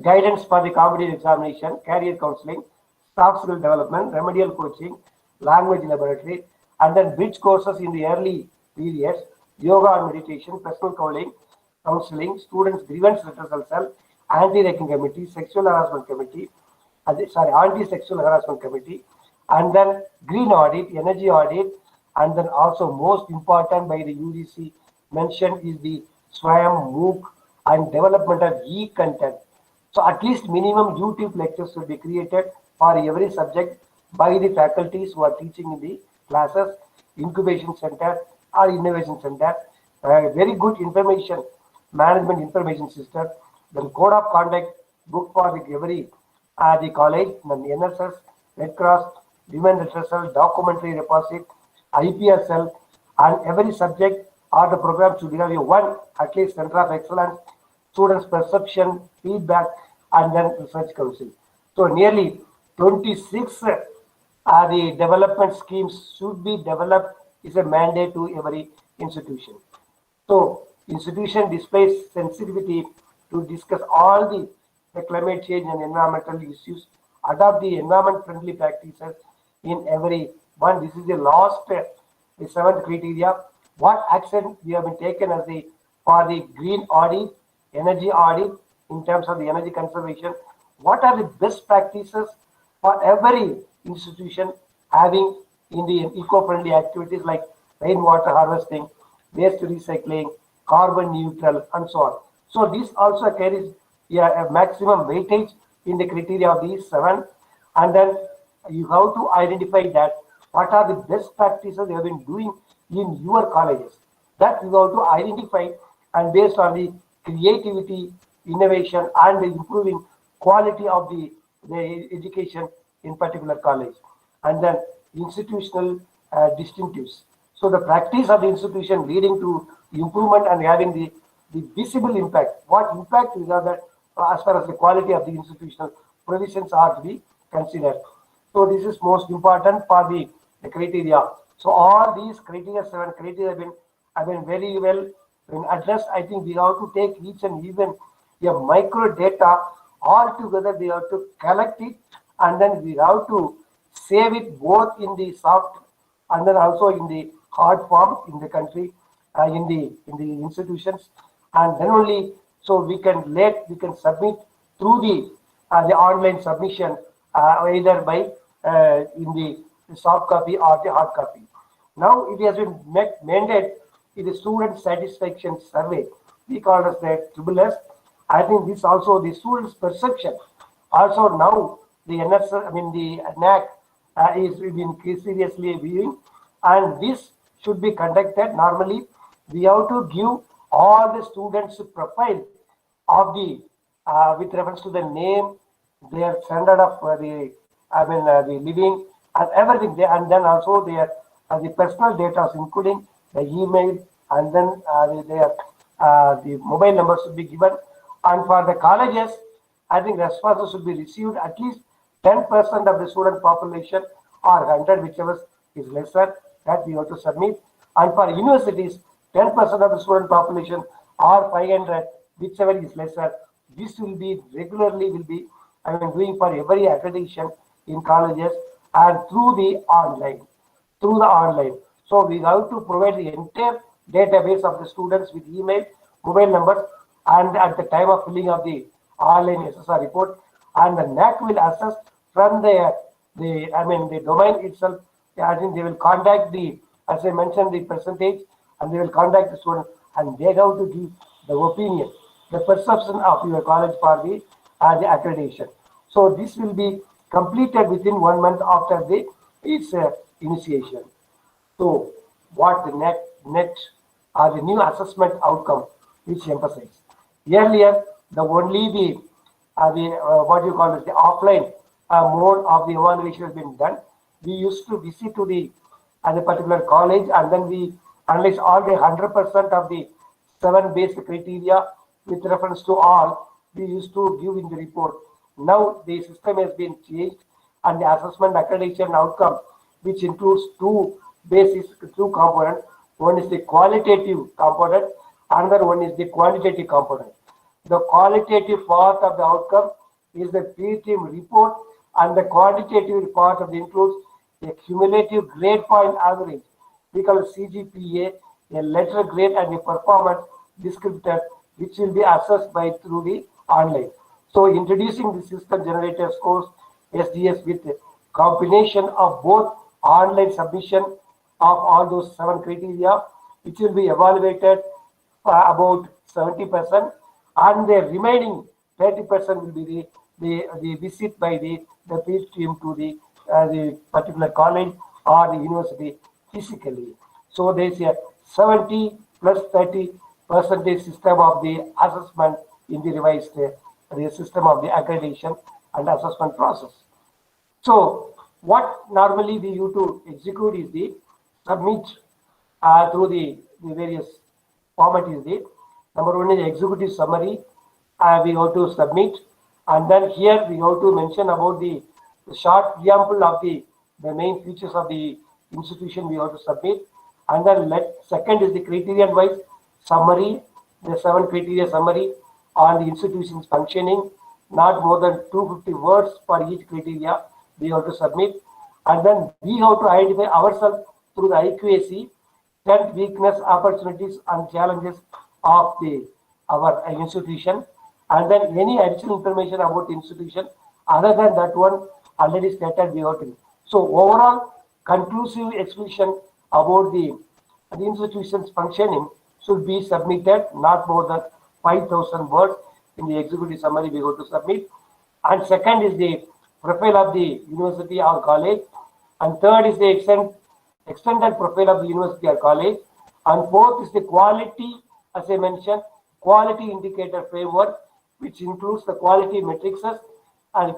guidance for the competitive examination, career counseling, staff skill development, remedial coaching, language laboratory, and then bridge courses in the early periods, yoga and meditation, personal counseling, students grievance redressal cell, anti-ragging committee, sexual harassment committee, anti-sexual harassment committee, and then green audit, energy audit, and then also most important by the UGC mentioned is the SWAYAM, MOOC, and development of e-content. So at least minimum YouTube lectures should be created for every subject by the faculties who are teaching in the classes, incubation center or innovation center, very good information management information system, then code of conduct book for the every the college, then the NSS, Red Cross, Women Redressal, documentary repository, IPSL, and every subject or the program should have a one at least center of excellence, students' perception, feedback, and then research council. So nearly 26 the development schemes should be developed is a mandate to every institution. So institution displays sensitivity to discuss all the climate change and environmental issues, adopt the environment friendly practices in every one. This is the last, the seventh criteria. What action we have been taken as the for the green audit, energy audit in terms of the energy conservation. What are the best practices for every institution having in the eco-friendly activities like rainwater harvesting, waste recycling, carbon neutral, and so on. So this also carries a maximum weightage in the criteria of these seven, and then you have to identify that what are the best practices you have been doing in your colleges. That you have to identify, and based on the creativity, innovation, and the improving quality of the education in particular college, and then institutional distinctives. So the practice of the institution leading to improvement and having the visible impact. What impact is that as far as the quality of the institutional provisions are to be considered. So this is most important for the criteria. So all these criteria, seven criteria have been very well addressed. I think we have to take each and even a micro data all together. We have to collect it, and then we have to save it both in the soft and then also in the hard form in the country, in the institutions, and then only so we can submit through the online submission either by in the soft copy or the hard copy. Now it has been mandated in the student satisfaction survey. We call it the SSS. I think this also the students' perception. Also now the NAC is being seriously viewing, and this should be conducted. Normally, we have to give all the students' profile of the with reference to the name, their standard of the living and everything. And then also their the personal data, including the email, and then the mobile number should be given. And for the colleges, I think responses should be received at least 10% of the student population or 100, whichever is lesser, that we have to submit. And for universities, 10% of the student population or 500, whichever is lesser. This will be regularly doing for every accreditation in colleges and through the online. So we have to provide the entire database of the students with email, mobile numbers, and at the time of filling of the online SSR report, and the NAC will assess from the domain itself. I think they will contact as I mentioned, the percentage, and they will contact the student, and they have to give the opinion, the perception of your college for the accreditation. So this will be completed within 1 month after its initiation. So what the net are the new assessment outcome which emphasize. Earlier, the only what you call it, the offline mode of the evaluation has been done. We used to visit to the particular college, and then we analyze all the 100% of the 7 basic criteria with reference to all. We used to give in the report. Now the system has been changed, and the assessment accreditation outcome, which includes two components. One is the qualitative component, another one is the quantitative component. The qualitative part of the outcome is the pre-team report, and the quantitative part of the includes a cumulative grade point average, we call it CGPA, a letter grade and a performance descriptor, which will be assessed by through the online. So introducing the system generator scores SDS with a combination of both online submission of all those 7 criteria, which will be evaluated about 70%, and the remaining 30% will be the visit by the field team to the particular college or the university physically. So there is a 70 plus 30% system of the assessment in the revised the system of the accreditation and assessment process. So what normally we use to execute is the submit through the various format is the number one is the executive summary. We have to submit, and then here we have to mention about the short preamble of the main features of the institution we have to submit, and then second is the criterion wise summary, the 7 criteria summary on the institution's functioning, not more than 250 words for each criteria we have to submit, and then we have to identify ourselves through the IQAC, strength, weakness, opportunities and challenges of our institution, and then any additional information about the institution other than that one already stated we have to. So overall conclusive explanation about the institution's functioning should be submitted not more than 5,000 words in the executive summary we go to submit. And second is the profile of the university or college, and third is the extended profile of the university or college, and fourth is the quality, as I mentioned, quality indicator framework, which includes the quality matrices and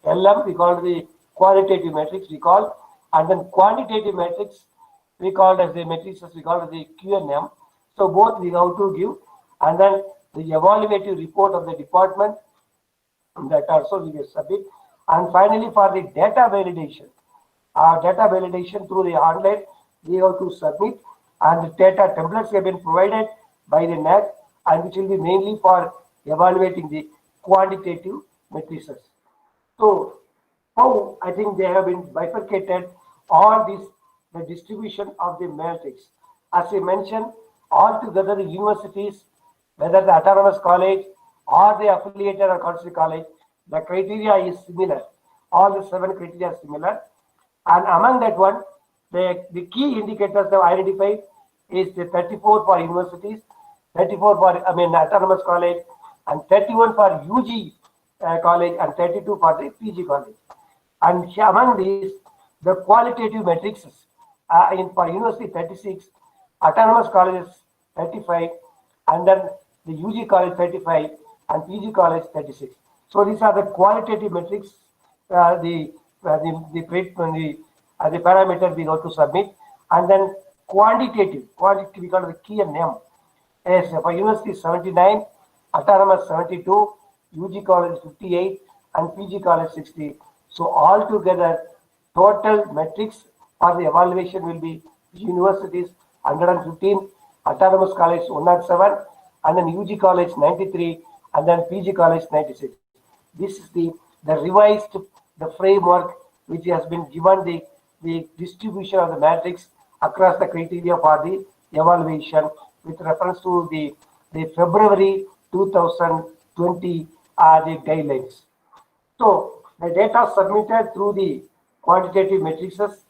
LM we call the qualitative matrix we call, and then quantitative matrix we call as the matrices we call as the QNM. So both we have to give, and then the evaluative report of the department that also we will submit, and finally for the data validation through the online we have to submit, and the data templates have been provided by the NAC, and which will be mainly for evaluating the quantitative matrices. So how I think they have been bifurcated all this, the distribution of the matrix. As I mentioned, altogether the universities, whether the autonomous college or the affiliated or consulate college, the criteria is similar. All the 7 criteria are similar, and among that one, the key indicators they have identified is the 34 for universities, 34 for autonomous college, and 31 for UG college, and 32 for the PG college. And among these, the qualitative matrices for university 36, autonomous colleges 35, and then the UG college 35, and PG college 36. So these are the qualitative metrics, the parameters we have to submit, and then quantitative we call it the key and name. As for university 79, autonomous 72, UG college 58, and PG college 60. So altogether, total metrics for the evaluation will be universities 115, autonomous college 107, and then UG college 93, and then PG college 96. This is the revised the framework which has been given the distribution of the matrix across the criteria for the evaluation with reference to the February 2020 the guidelines. So the data submitted through the quantitative matrices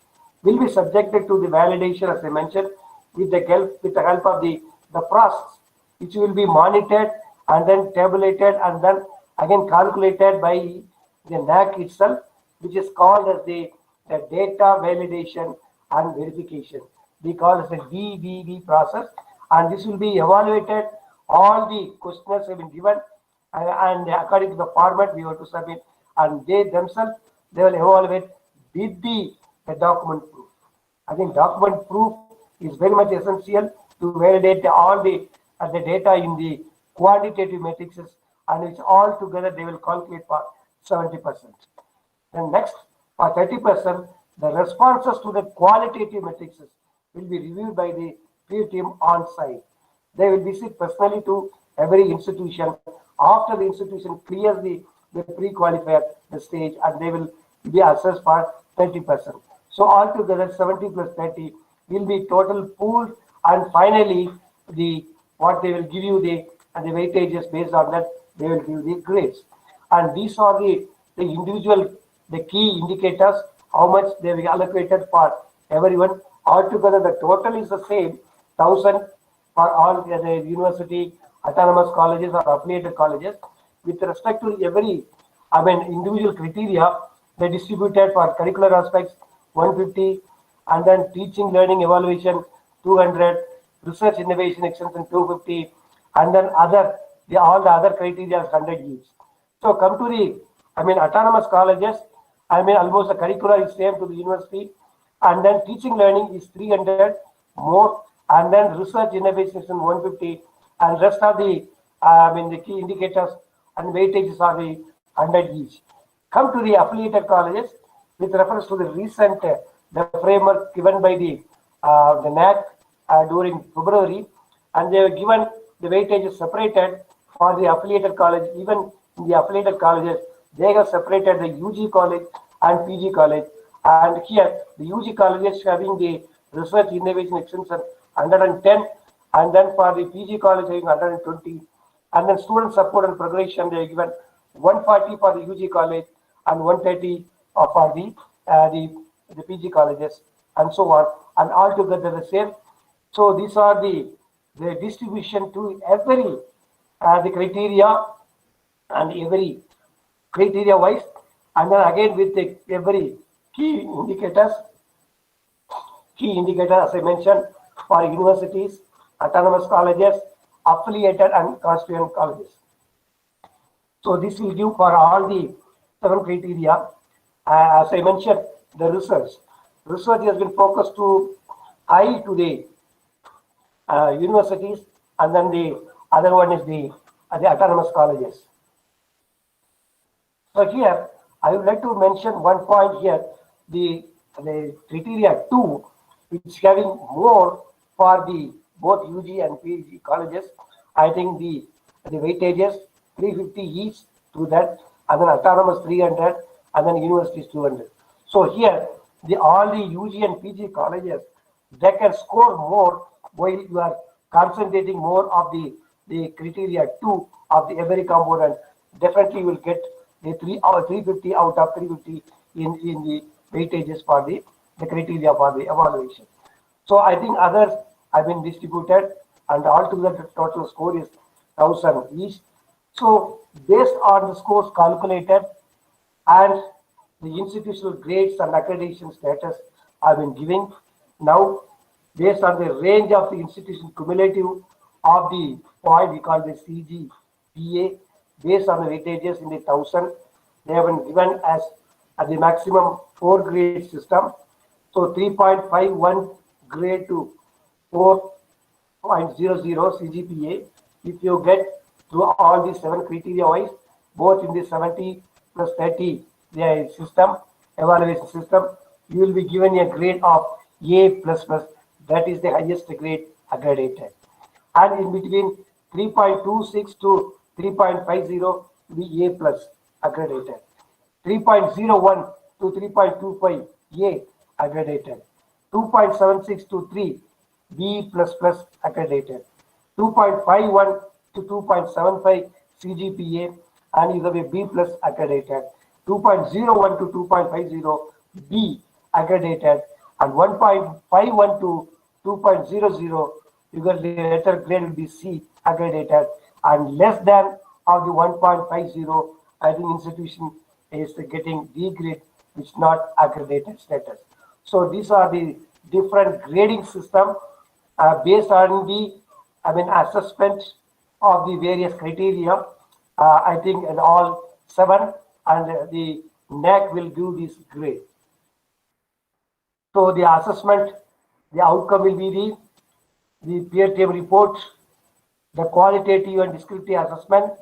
will be subjected to the validation, as I mentioned, with the help of the process, which will be monitored and then tabulated and then again calculated by the NAC itself, which is called as the data validation and verification. We call it the DVV process, and this will be evaluated. All the questionnaires have been given, and according to the format we have to submit, and they themselves, they will evaluate with the document proof. I think document proof is very much essential to validate all the data in the quantitative matrices, and it's all together they will calculate for 70%. And next, for 30%, the responses to the qualitative matrices will be reviewed by the peer team on site. They will visit personally to every institution after the institution clears the pre-qualifier the stage, and they will be assessed for 30%. So altogether 70 plus 30 will be total pooled, and finally what they will give you the weightages based on that they will give the grades. And these are the individual key indicators how much they will be allocated for everyone. Altogether the total is the same 1,000 for all the university, autonomous colleges or affiliated colleges. With respect to every individual criteria, they distributed for curricular aspects 150, and then teaching, learning, evaluation 200, research, innovation, extension 250, and then all the other criteria 100 each. So come to the autonomous colleges. Almost the curricular is same to the university, and then teaching, learning is 300 more, and then research, innovation 150, and rest of the key indicators and weightages are the 100 each. Come to the affiliated colleges with reference to the recent the framework given by the NAC during February, and they were given the weightages separated for the affiliated college. Even in the affiliated colleges, they have separated the UG college and PG college, and here the UG colleges having the research, innovation, extension 110, and then for the PG college having 120, and then student support and progression they are given 140 for the UG college and 130 for the PG colleges, and so on, and all together the same. So these are the distribution to every the criteria and every criteria wise, and then again with every key indicators as I mentioned for universities, autonomous colleges, affiliated and constituent colleges. So this will give for all the 7 criteria. As I mentioned, the research has been focused to high to the universities, and then the other one is the autonomous colleges. So here I would like to mention one point here, the criteria 2, which is having more for the both UG and PG colleges. I think the weightages 350 each to that, and then autonomous 300, and then universities 200. So here all the UG and PG colleges, they can score more while you are concentrating more of the criteria 2 of the every component. Definitely you will get the 350 out of 350 in the weightages for the criteria for the evaluation. So I think others have been distributed, and altogether the total score is 1,000 each. So based on the scores calculated and the institutional grades and accreditation status I've been giving, now based on the range of the institution cumulative of the point we call the CGPA, based on the weightages in the 1,000, they have been given as at the maximum 4 grade system. So 3.51 grade to 4.00 CGPA. If you get through all the 7 criteria wise, both in the 70 plus 30 the system, evaluation system, you will be given a grade of A++. That is the highest grade accredited. And in between 3.26 to 3.50 be A plus accredited. 3.01 to 3.25 A accredited. 2.76 to 3 B++ accredited. 2.51 to 2.75 CGPA, and you have a B+ accredited. 2.01 to 2.50 B accredited, and 1.51 to 2.00 you got the letter grade will be C accredited, and less than of the 1.50 I think institution is getting D grade, which not accredited status. So these are the different grading system based on the assessment of the various criteria. I think in all 7, and the NAC will give this grade. So the assessment, the outcome will be the peer team report, the qualitative and descriptive assessment,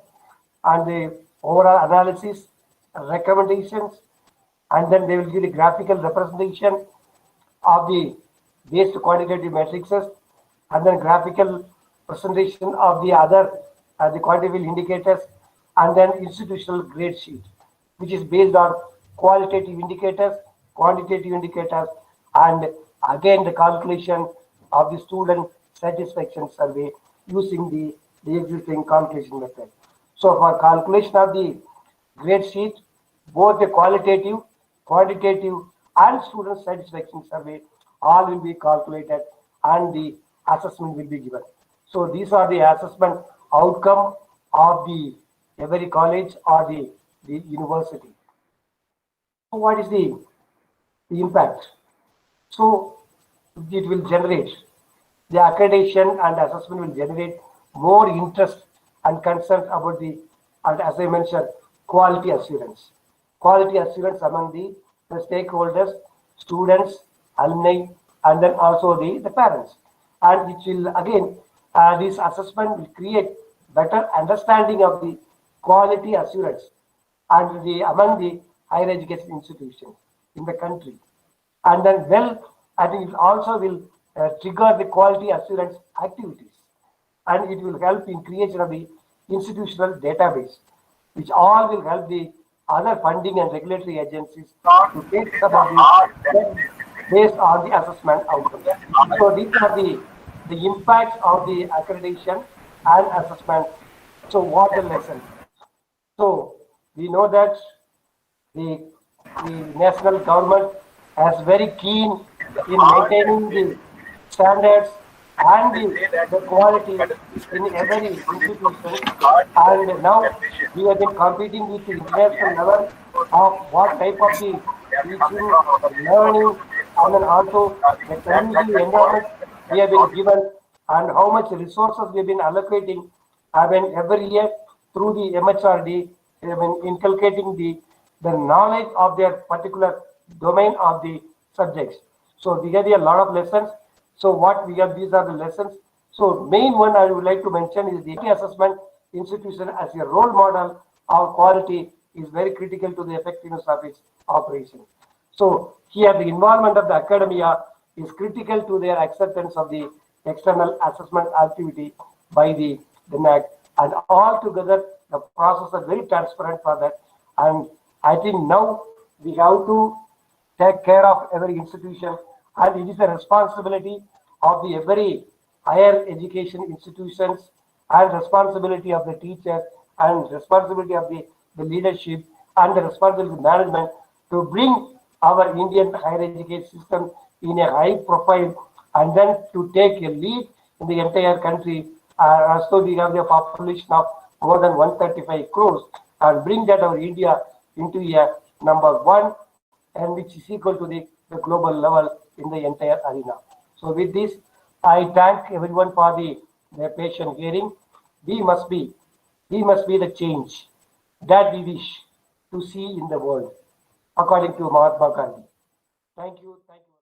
and the overall analysis, recommendations, and then they will give the graphical representation of the based quantitative matrices, and then graphical presentation of the other the quantitative indicators, and then institutional grade sheet, which is based on qualitative indicators, quantitative indicators, and again the calculation of the student satisfaction survey using the existing calculation method. So for calculation of the grade sheet, both the qualitative, quantitative, and student satisfaction survey all will be calculated and the assessment will be given. So these are the assessment outcome of the every college or the university. So what is the impact? So it will generate the accreditation and assessment will generate more interest and concern about the, and as I mentioned, quality assurance. Quality assurance among the stakeholders, students, alumni, and then also the parents. And it will again, this assessment will create better understanding of the quality assurance and among the higher education institutions in the country. And then, well, I think it also will trigger the quality assurance activities, and it will help in creation of the institutional database, which all will help the other funding and regulatory agencies to take some of the steps based on the assessment outcomes. So these are the impacts of the accreditation and assessment. So what the lessons? So we know that the national government is very keen in maintaining the standards and the quality in every institution. And now we have been competing with the international level of what type of the teaching, learning, and then also the community environment we have been given and how much resources we have been allocating. I mean, every year through the MHRD, they have been inculcating the knowledge of their particular domain of the subjects. So we have a lot of lessons. So what we have, these are the lessons. So main one I would like to mention is the assessment institution as a role model of quality is very critical to the effectiveness of its operation. So here the involvement of the academia is critical to their acceptance of the external assessment activity by the NAC, and altogether the process is very transparent for that. And I think now we have to take care of every institution, and it is a responsibility of the every higher education institutions and responsibility of the teachers and responsibility of the leadership and the responsibility of the management to bring our Indian higher education system in a high profile and then to take a lead in the entire country. So we have a population of more than 135 crores and bring that our India into a number one and which is equal to the global level in the entire arena. So with this, I thank everyone for their patient hearing. We must be the change that we wish to see in the world, according to Mahatma Gandhi. Thank you. Thank you.